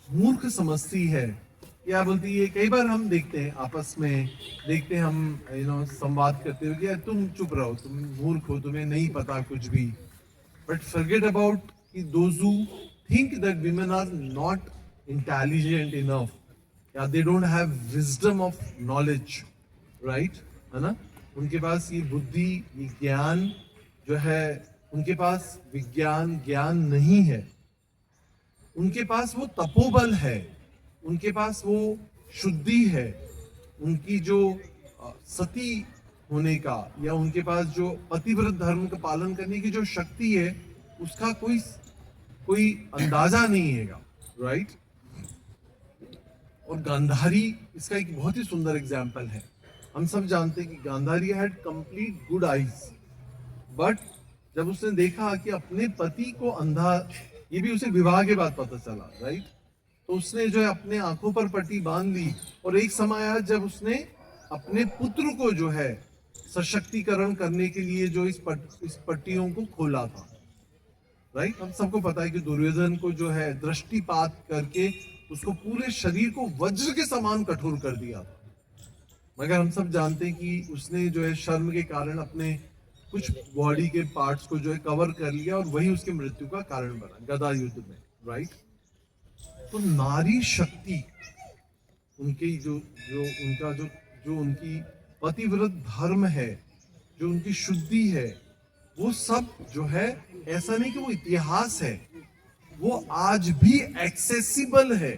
मूर्ख समझती है, क्या बोलती है। कई बार हम देखते हैं आपस में, देखते हैं हम संवाद करते हुए कि तुम चुप रहो, तुम मूर्ख हो, तुम्हें नहीं पता कुछ भी। बट फॉरगेट अबाउट कि those who think that women are not intelligent enough, या they don't have wisdom of knowledge, right, है ना? उनके पास ये बुद्धि, ये ज्ञान जो है, उनके पास विज्ञान ज्ञान नहीं है। उनके पास वो तपोबल है, उनके पास वो शुद्धि है, उनकी जो सती होने का या उनके पास जो पतिव्रत धर्म का पालन करने की जो शक्ति है, उसका कोई अंदाजा नहीं है, राइट? और गांधारी इसका एक बहुत ही सुंदर एग्जाम्पल है। हम सब जानते हैं कि Gandhari had complete good eyes, but जब उसने देखा कि अपने पति को अंधा, ये भी उसे विवाह के बाद पता चला, राइट, तो उसने जो है अपने आंखों पर पट्टी बांध ली। और एक समय आया जब उसने अपने पुत्र को जो है सशक्तिकरण करने के लिए जो इस पट्टियों को खोला था, राइट। हम सबको पता है कि दुर्योधन को जो है दृष्टिपात करके उसको पूरे शरीर को वज्र के समान कठोर कर दिया था। मगर हम सब जानते हैं कि उसने जो है शर्म के कारण अपने कुछ बॉडी के पार्ट्स को जो है कवर कर लिया और वही उसकी मृत्यु का कारण बना गदा युद्ध में, राइट। तो नारी शक्ति, उनकी जो उनकी पतिव्रत धर्म है, जो उनकी शुद्धि है, वो सब जो है, ऐसा नहीं कि वो इतिहास है, वो आज भी एक्सेसिबल है।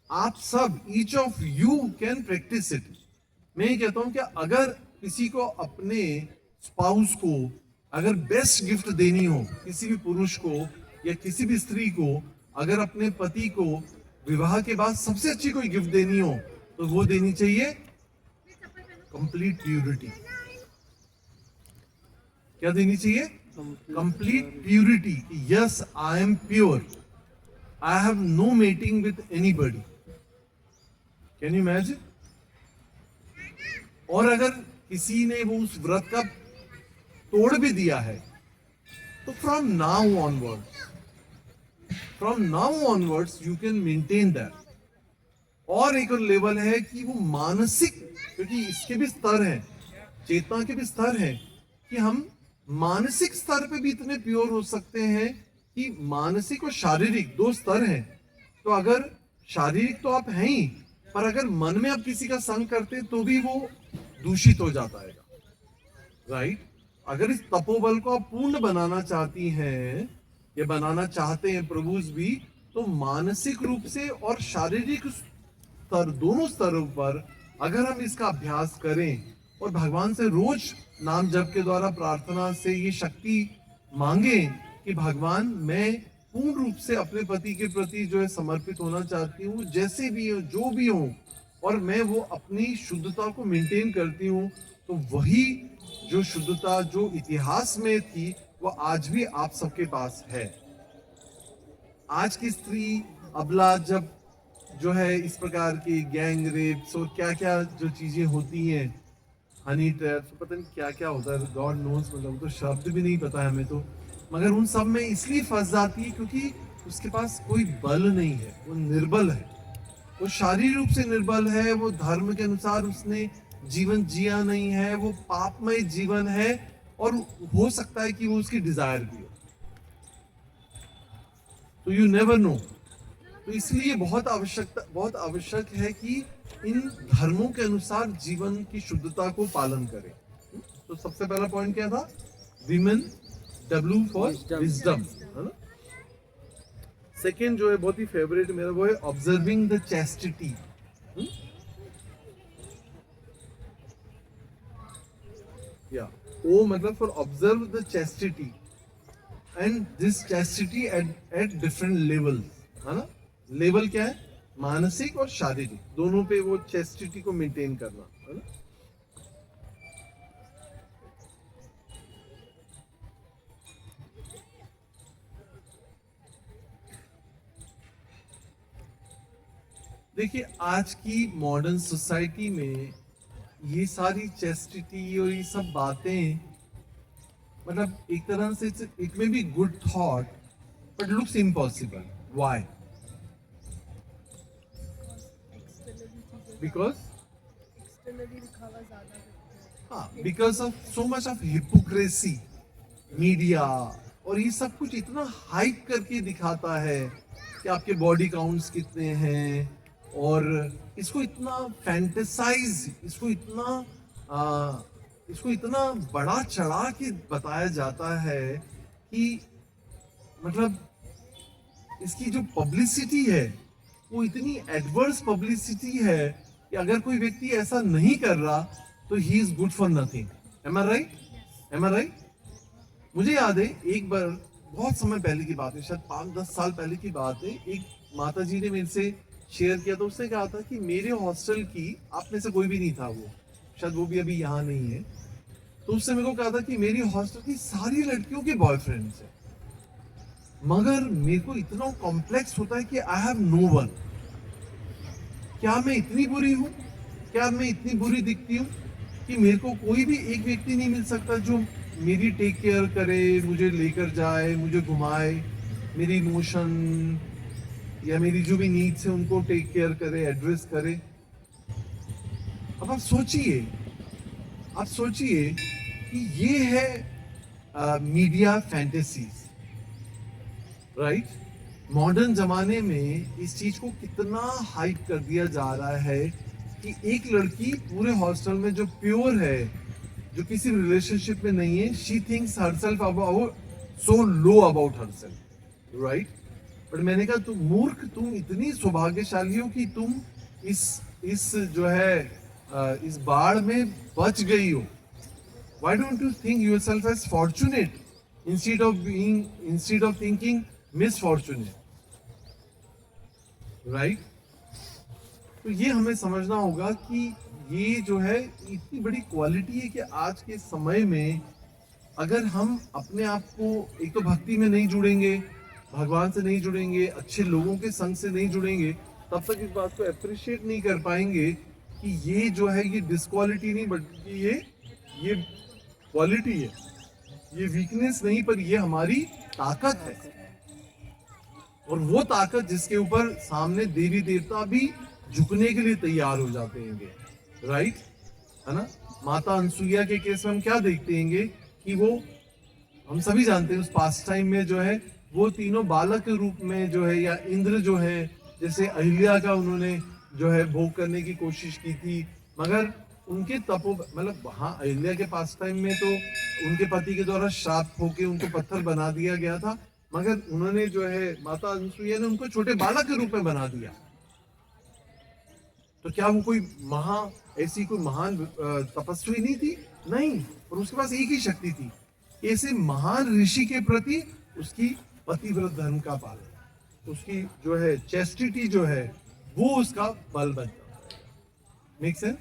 आप सब, each of you can practice it. मैं ये कहता हूं कि अगर किसी को अपने स्पाउस को अगर बेस्ट गिफ्ट देनी हो, किसी भी पुरुष को या किसी भी स्त्री को अगर अपने पति को विवाह के बाद सबसे अच्छी कोई गिफ्ट देनी हो, तो वो देनी चाहिए कंप्लीट प्यूरिटी। क्या देनी चाहिए? Complete purity. Yes, I am pure, I have no mating with anybody. Can you imagine? और अगर किसी ने वो उस व्रत का तोड़ भी दिया है, तो from now onwards you can maintain that. और एक और लेवल है कि वो मानसिक, क्योंकि इसके भी स्तर हैं, चेतना के भी स्तर हैं, कि हम मानसिक स्तर पे भी इतने प्योर हो सकते हैं कि मानसिक और शारीरिक दो स्तर हैं। तो अगर शारीरिक तो आप हैं ही, पर अगर मन में आप किसी का संग करते तो भी वो दूषित हो जाता है, राइट। अगर इस तपोबल को आप पूर्ण बनाना चाहती हैं या बनाना चाहते हैं प्रभुज भी, तो मानसिक रूप से और शारीरिक स्तर, दोनों स्तरों पर अगर हम इसका अभ्यास करें और भगवान से रोज नाम जप के द्वारा प्रार्थना से ये शक्ति मांगे कि भगवान मैं पूर्ण रूप से अपने पति के प्रति जो है समर्पित होना चाहती हूँ, जैसे भी हो, जो भी हो, और मैं वो अपनी शुद्धता को मेंटेन करती हूँ, तो वही जो शुद्धता जो इतिहास में थी वो आज भी आप सबके पास है। आज की स्त्री अबला जब जो है इस प्रकार की गैंग रेप्स और क्या क्या जो चीजें होती हैं, हनी ट्रैप्स, पता नहीं क्या क्या होता है, गॉड नोस, मतलब तो शब्द भी नहीं पता है हमें तो, मगर उन सब में इसलिए फंस जाती है क्योंकि उसके पास कोई बल नहीं है, वो निर्बल है, वो शारीरिक रूप से निर्बल है, वो धर्म के अनुसार उसने जीवन जिया नहीं है, वो पापमय जीवन है, और हो सकता है कि वो उसकी डिजायर भी हो, तो यू नेवर नो। तो इसलिए बहुत आवश्यक है कि इन धर्मों के अनुसार जीवन की शुद्धता को पालन करें। तो सबसे पहला पॉइंट क्या था? विमेन W फॉर विजडम, है ना। सेकेंड जो है बहुत ही फेवरेट मेरा, वो है ऑब्जर्विंग द चैस्टिटी। या ओ मतलब for observe the chastity, and this chastity at different level, है ना। लेवल क्या है? मानसिक और शारीरिक दोनों पे वो चैस्टिटी को मेंटेन करना, है ना। देखिए आज की मॉडर्न सोसाइटी में ये सारी चैस्टिटी और ये सब बातें, मतलब एक तरह से it may be good thought but looks impossible. Why? Because externally दिखावा ज़्यादा करते हैं। हाँ, because of so much of hypocrisy, media और ये सब कुछ इतना हाइप करके दिखाता है कि आपके बॉडी काउंट्स कितने हैं, और इसको इतना फैंटेसाइज, इसको इतना बड़ा चढ़ा के बताया जाता है कि मतलब इसकी जो पब्लिसिटी है वो इतनी एडवर्स पब्लिसिटी है कि अगर कोई व्यक्ति ऐसा नहीं कर रहा तो he is good for nothing. Am I right? Am I right? मुझे याद है एक बार, बहुत समय पहले की बात है, शायद 5-10 साल पहले की बात है, एक माता जी ने मेरे से शेयर किया, तो उसने कहा था कि मेरे हॉस्टल की, आप में से कोई भी नहीं था वो, शायद वो भी अभी यहाँ नहीं है, तो उसने मेरे को कहा था कि मेरी हॉस्टल की सारी लड़कियों के बॉयफ्रेंड्स हैं, मगर मेरे को इतना कॉम्प्लेक्स होता है कि आई हैव नो वन। क्या मैं इतनी बुरी हूँ? क्या मैं इतनी बुरी दिखती हूँ कि मेरे को कोई भी एक व्यक्ति नहीं मिल सकता जो मेरी टेक केयर करे, मुझे लेकर जाए, मुझे घुमाए, मेरी इमोशन या मेरी जो भी नीड्स है उनको टेक केयर करे, एड्रेस करे। अब आप सोचिए कि ये है मीडिया फैंटेसीज, राइट। मॉडर्न जमाने में इस चीज को कितना हाइप कर दिया जा रहा है कि एक लड़की पूरे हॉस्टल में जो प्योर है, जो किसी रिलेशनशिप में नहीं है, she thinks herself about so low about herself, right. But मैंने कहा तुम मूर्ख, तुम इतनी सौभाग्यशाली हो कि तुम इस जो है इस बाढ़ में बच गई हो। Why don't you think yourself as fortunate instead of thinking misfortunate, right? तो ये हमें समझना होगा कि ये जो है इतनी बड़ी क्वालिटी है कि आज के समय में अगर हम अपने आप को एक तो भक्ति में नहीं जुड़ेंगे, भगवान से नहीं जुड़ेंगे, अच्छे लोगों के संग से नहीं जुड़ेंगे, तब तक इस बात को अप्रिशिएट नहीं कर पाएंगे कि ये जो है ये डिसक्वालिटी नहीं बल्कि ये क्वालिटी है, ये वीकनेस नहीं पर ये हमारी ताकत है। और वो ताकत जिसके ऊपर सामने देवी देवता भी झुकने के लिए तैयार हो जाते हैं, राइट, है ना। माता अनसुईया के केस में हम क्या देखते हैं कि वो, हम सभी जानते हैं उस पास्ट टाइम में जो है वो तीनों बालक के रूप में जो है, या इंद्र जो है, जैसे अहिल्या का उन्होंने जो है भोग करने की कोशिश की थी, मगर उनके मतलब हाँ, अहिल्या के पास टाइम में तो उनके पति के द्वारा श्राप होके उनको पत्थर बना दिया गया था, मगर उन्होंने जो है माता अनसुईया ने उनको छोटे बालक के रूप में बना दिया। तो क्या वो कोई ऐसी कोई महान तपस्वी नहीं थी? नहीं, और उसके पास एक ही शक्ति थी, ऐसे महान ऋषि के प्रति उसकी पतिव्रत धर्म का पालन, उसकी जो है चेस्टिटी जो है वो उसका बल बन जाता है। Make sense?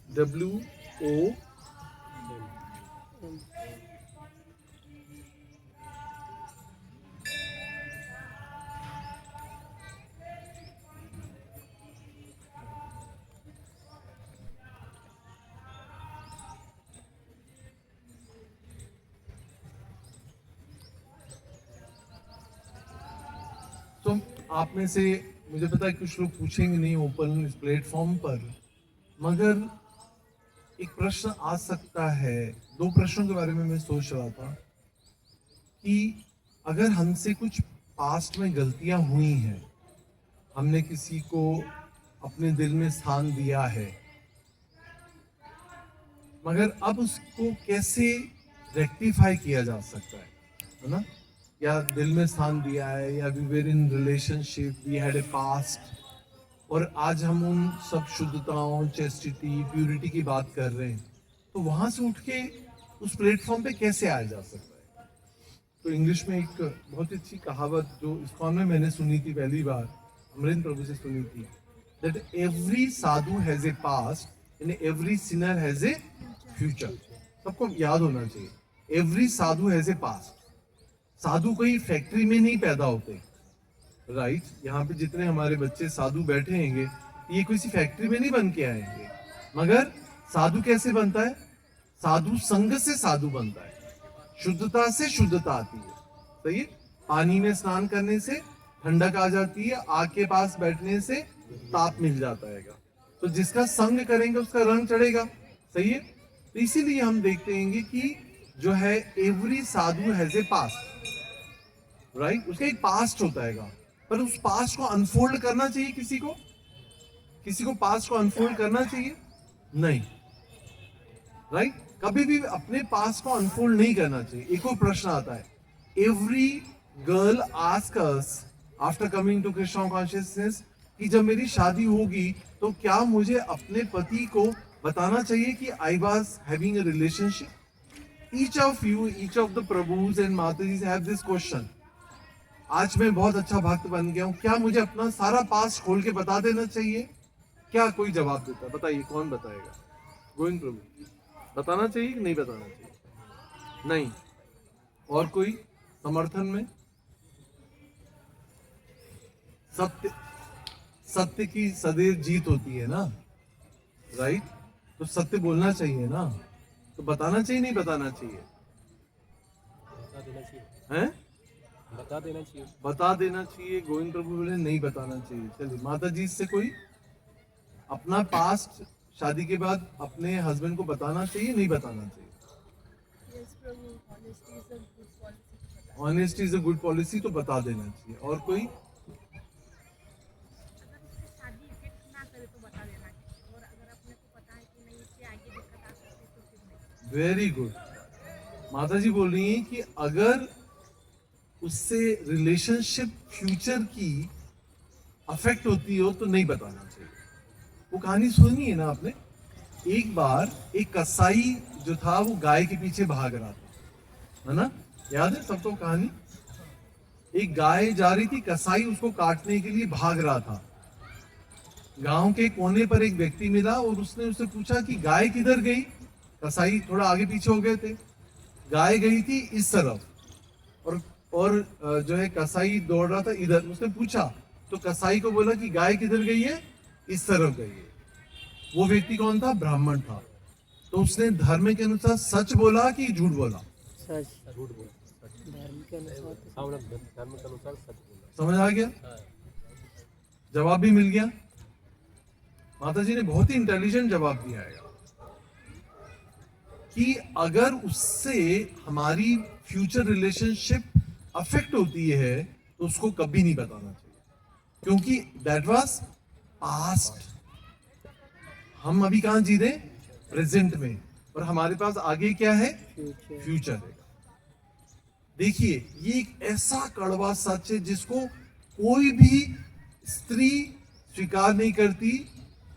WO तो आप में से मुझे पता है कुछ लोग पूछेंगे नहीं ओपन इस प्लेटफॉर्म पर, मगर एक प्रश्न आ सकता है। दो प्रश्नों के बारे में मैं सोच रहा था कि अगर हमसे कुछ पास्ट में गलतियां हुई हैं, हमने किसी को अपने दिल में स्थान दिया है, मगर अब उसको कैसे रेक्टिफाई किया जा सकता है ना? या दिल में स्थान दिया है, या we were in relationship, we had a past, और आज हम उन सब शुद्धताओं, चेस्टिटी, प्यूरिटी की बात कर रहे हैं, तो वहां से उठ के उस प्लेटफॉर्म पे कैसे आया जा सकता है? तो इंग्लिश में एक बहुत ही अच्छी कहावत जो इस्कॉन में मैंने सुनी थी पहली बार, अमरिंद प्रभु से सुनी थी, that every sadhu has a past and every sinner has a future. सबको याद होना चाहिए, every sadhu has a past. साधु कोई फैक्ट्री में नहीं पैदा होते, राइट? यहाँ पे जितने हमारे बच्चे साधु बैठे हैंगे, ये किसी फैक्ट्री में नहीं बन के आएंगे, मगर साधु कैसे बनता है? साधु संग से साधु बनता है, शुद्धता से शुद्धता आती है। सही है? पानी में स्नान करने से ठंडक आ जाती है, आग के पास बैठने से ताप मिल जाता है। तो जिसका संग करेंगे उसका रंग चढ़ेगा। सही है? तो इसीलिए हम देखते हैं कि जो है every sadhu has a past, right? उसका एक पास्ट होता है, पर उस पास्ट को अनफोल्ड करना चाहिए किसी को पास्ट को अनफोल्ड करना चाहिए? नहीं, राइट? कभी भी अपने पास्ट को अनफोल्ड नहीं करना चाहिए। एक और प्रश्न आता है, every girl ask us after coming to Krishna consciousness कि जब मेरी शादी होगी तो क्या मुझे अपने पति को बताना चाहिए कि I was having a relationship? Each of you, each of the prabhus and matajis have this question. आज मैं बहुत अच्छा भक्त बन गया हूं, क्या मुझे अपना सारा पास्ट खोल के बता देना चाहिए? क्या कोई जवाब देता है? बताइए, कौन बताएगा? गोविंद प्रभु, बताना चाहिए कि नहीं बताना चाहिए? नहीं। और कोई समर्थन में? सत्य की सदैव जीत होती है ना, राइट? तो सत्य बोलना चाहिए ना, तो बताना चाहिए नहीं बताना चाहिए? हैं? बता देना चाहिए। बता देना चाहिए। गोविंद प्रभु बोले नहीं बताना चाहिए। चलिए, माता जी से कोई अपना पास्ट शादी के बाद अपने हस्बैंड को बताना चाहिए नहीं बताना चाहिए? Yes Prabhu, honesty is a good policy. Honesty is a good policy, तो बता देना चाहिए। और कोई? शादी इफेक्ट ना करे तो बता देना चाहिए, और अगर अपने को पता है कि नहीं इससे आगे दिक्कत आ सकती है तो फिर नहीं। Very good. माता जी बोल रही हैं कि अगर उससे रिलेशनशिप फ्यूचर की अफेक्ट होती हो तो नहीं बताना चाहिए। वो कहानी सुनी है ना आपने? एक बार एक कसाई जो था वो गाय के पीछे भाग रहा था, है ना? याद है सबको कहानी? एक गाय जा रही थी, कसाई उसको काटने के लिए भाग रहा था। गांव के कोने पर एक व्यक्ति मिला और उसने उससे पूछा कि गाय किधर गई? कसाई थोड़ा आगे पीछे हो गए थे। गाय गई थी इस तरफ, और जो है कसाई दौड़ रहा था इधर। उसने पूछा तो कसाई को बोला कि गाय किधर गई है? इस तरफ गई है। वो व्यक्ति कौन था? ब्राह्मण था। तो उसने धर्म के अनुसार सच बोला कि झूठ बोला? सच। झूठ बोला। धर्म के अनुसार तो हाँ, मतलब धर्म के अनुसार सच बोला। समझ आ गया? जवाब भी मिल गया। माता जी ने बहुत ही इंटेलिजेंट जवाब दिया है कि अगर उससे हमारी फ्यूचर रिलेशनशिप अफेक्ट होती है तो उसको कभी नहीं बताना चाहिए, क्योंकि दैट वाज पास्ट। हम अभी कहां जी रहे? प्रेजेंट में, और हमारे पास आगे क्या है? फ्यूचर है। देखिए, ये एक ऐसा कड़वा सच है जिसको कोई भी स्त्री स्वीकार नहीं करती,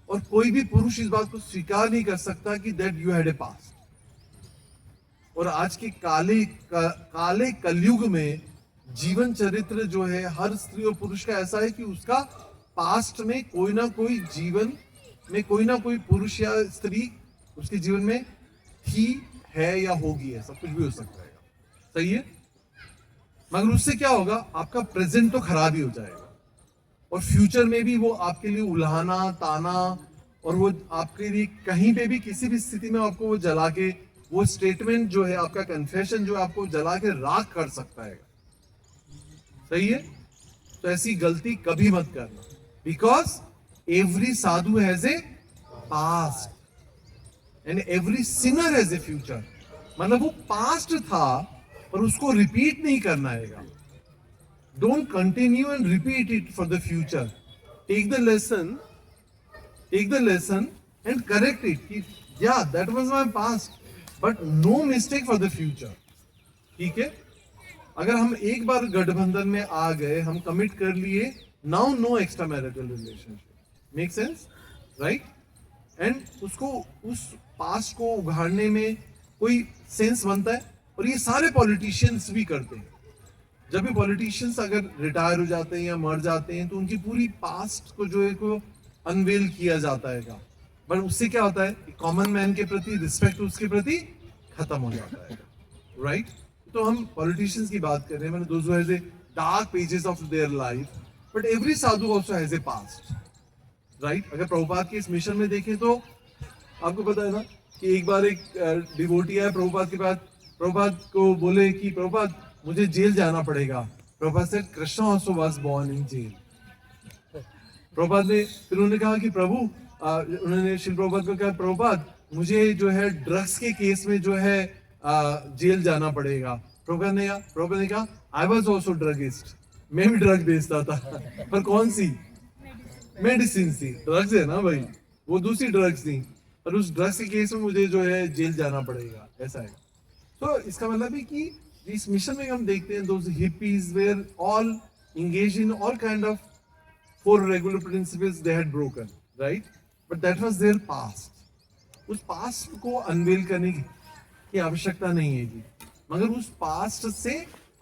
और कोई भी पुरुष इस बात को स्वीकार नहीं कर सकता कि that you had a past. और आज के काले कलयुग में जीवन चरित्र जो है हर स्त्री और पुरुष का ऐसा है कि उसका पास्ट में कोई ना कोई जीवन में कोई ना कोई पुरुष या स्त्री उसके जीवन में थी, है या होगी, है, सब कुछ भी हो सकता है। सही है, मगर उससे क्या होगा, आपका प्रेजेंट तो खराब ही हो जाएगा और फ्यूचर में भी वो आपके लिए उल्हाना ताना और वो आपके लिए कहीं पे भी किसी भी स्थिति में आपको वो जला के वो स्टेटमेंट जो है आपका कन्फेशन जो है आपको जला के राख कर सकता है। सही है, तो ऐसी गलती कभी मत करना, because every sadhu has a past and every sinner has a future. मतलब वो पास्ट था पर उसको रिपीट नहीं करना है। Don't continue and repeat it for the future. Take the lesson and correct it. Yeah that was my past but no mistake for the future. ठीक है, अगर हम एक बार गठबंधन में आ गए, हम कमिट कर लिए, now no extra marital relationship. Make sense, right? And उसको उस पास्ट को उघाड़ने में कोई सेंस बनता है और ये सारे पॉलिटिशियंस भी करते हैं। जब भी पॉलिटिशियंस अगर रिटायर हो जाते हैं या मर जाते हैं तो उनकी पूरी पास्ट को जो है को अनवेल किया जाता है, बट उससे क्या होता है, कॉमन मैन के प्रति रिस्पेक्ट उसके प्रति खत्म हो जाता है, राइट? तो हम पॉलिटिशियंस की बात कर रहे हैं, मैंने those who has a dark pages of their life, but every Sadhu also has a past, right? अगर प्रभुपाद के इस मिशन में देखें तो आपको पता है ना कि एक बार एक डिवोटी आया प्रभुपाद के पास, प्रभुपाद को बोले कि प्रभुपाद मुझे जेल जाना पड़ेगा। प्रभुपाद से Krishna also was born in jail. Prabhupada ने फिर उन्होंने कहा कि प्रभु उन्होंने श्री प्रभुपाद को कहा प्रभुपाद मुझे जो है ड्रग्स के केस में जो है जेल जाना पड़ेगा। प्रभुपाद ने कहा आई वाज आल्सो ड्रगिस्ट, मैं भी ड्रग बेचता था पर कौन सी? मेडिसिन थी, ड्रग्स है ना भाई, वो दूसरी ड्रग्स थी, और उस ड्रग्स के केस में मुझे जो है जेल जाना पड़ेगा, ऐसा है। तो इसका मतलब है कि इस मिशन में हम देखते हैं those hippies were all engaged in all kind of four regular principles they had broken, right? But that was their past. उस पास्ट को अनवेल करने की आवश्यकता नहीं है जी, मगर उस पास्ट से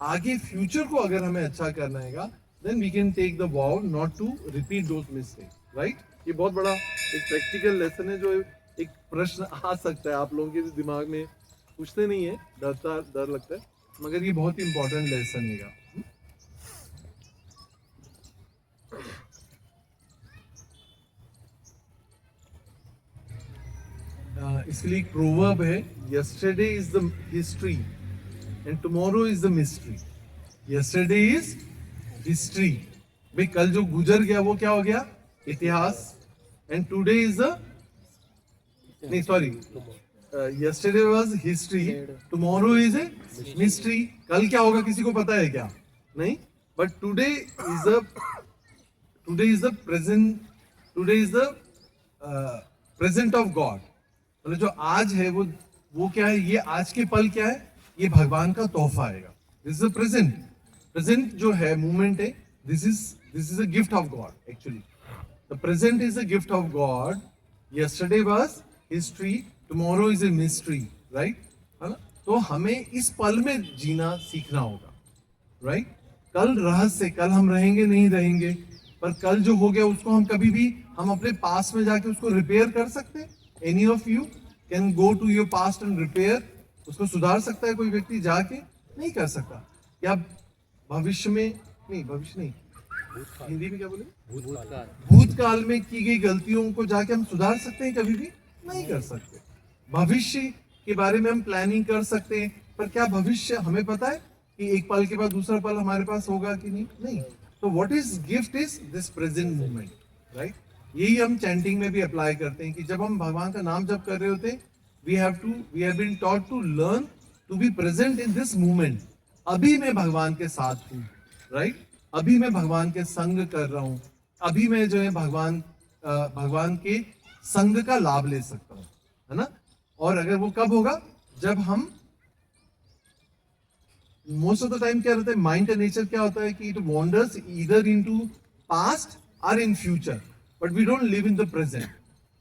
आगे फ्यूचर को अगर हमें अच्छा करना है then we can take the vow not to repeat those mistakes, right? ये बहुत बड़ा एक प्रैक्टिकल लेसन है जो एक प्रश्न आ सकता है आप लोगों के दिमाग में, पूछते नहीं है, डर लगता है, मगर ये बहुत ही इंपॉर्टेंट लेसन है। इसके लिए एक प्रोवर्ब है, yesterday is the history and tomorrow is the mystery. Yesterday is history, भाई कल जो गुजर गया वो क्या हो गया? इतिहास। एंड टुडे इज द नहीं sorry yesterday was history, tomorrow is a mystery। कल क्या होगा किसी को पता है क्या? नहीं, but today is the present of God। मतलब जो आज है वो क्या है? ये आज के पल क्या है? ये भगवान का तोहफा आएगा। दिस इज प्रेजेंट जो है मूवमेंट है, this is a gift of God. Actually the present is a gift of God. Yesterday was history, tomorrow is a mystery, right? है ना? तो हमें इस पल में जीना सीखना होगा, राइट? कल रहस्य, कल हम रहेंगे नहीं रहेंगे, पर कल जो हो गया उसको हम कभी भी हम अपने पास में जाके उसको रिपेयर कर सकते हैं। Any of you can go to your past and repair, उसको सुधार सकता है कोई व्यक्ति जाके? नहीं कर सकता। क्या भविष्य नहीं, हिंदी में क्या बोले? भूतकाल में की गई गलतियों को जाके हम सुधार सकते हैं? कभी भी नहीं कर सकते। भविष्य के बारे में हम प्लानिंग कर सकते हैं, पर क्या भविष्य हमें पता है कि एक पल के बाद दूसरा पल हमारे पास होगा कि नहीं? तो what is gift is this present moment, right? यही हम चैंटिंग में भी अप्लाई करते हैं कि जब हम भगवान का नाम जप कर रहे होते हैं, we have been taught to learn to be present in this moment. अभी मैं भगवान के साथ हूँ, राइट? अभी मैं भगवान के संग कर रहा हूँ, अभी मैं जो है भगवान के संग का लाभ ले सकता हूँ, है ना? और अगर वो कब होगा? जब हम मोस्ट ऑफ द टाइम क्या रहता है, माइंड का नेचर क्या होता है कि it wonders either into past और in future, but we don't live in the present.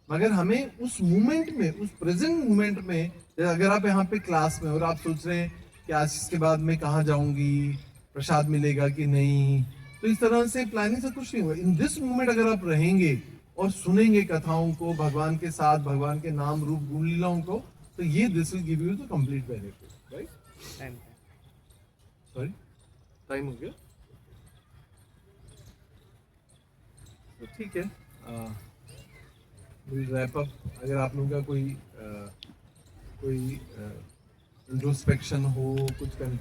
मगर हमें उस मोमेंट में, उस प्रेजेंट मोमेंट में, अगर आप यहाँ पे क्लास में और आप सोच रहे हैं कि आज इसके बाद मैं कहाँ जाऊंगी, प्रसाद मिलेगा कि नहीं। तो इस तरह से प्लानिंग से कुछ नहीं होगा। इन दिस मोमेंट अगर आप रहेंगे और सुनेंगे कथाओं को, भगवान के साथ भगवान के नाम रूप गुण लीलाओं को, तो ये this will give you the complete benefit, right? Sorry, time हो गया। तो ठीक है, विल रैप अप। अगर आप लोगों का कोई इंट्रोस्पेक्शन हो, कुछ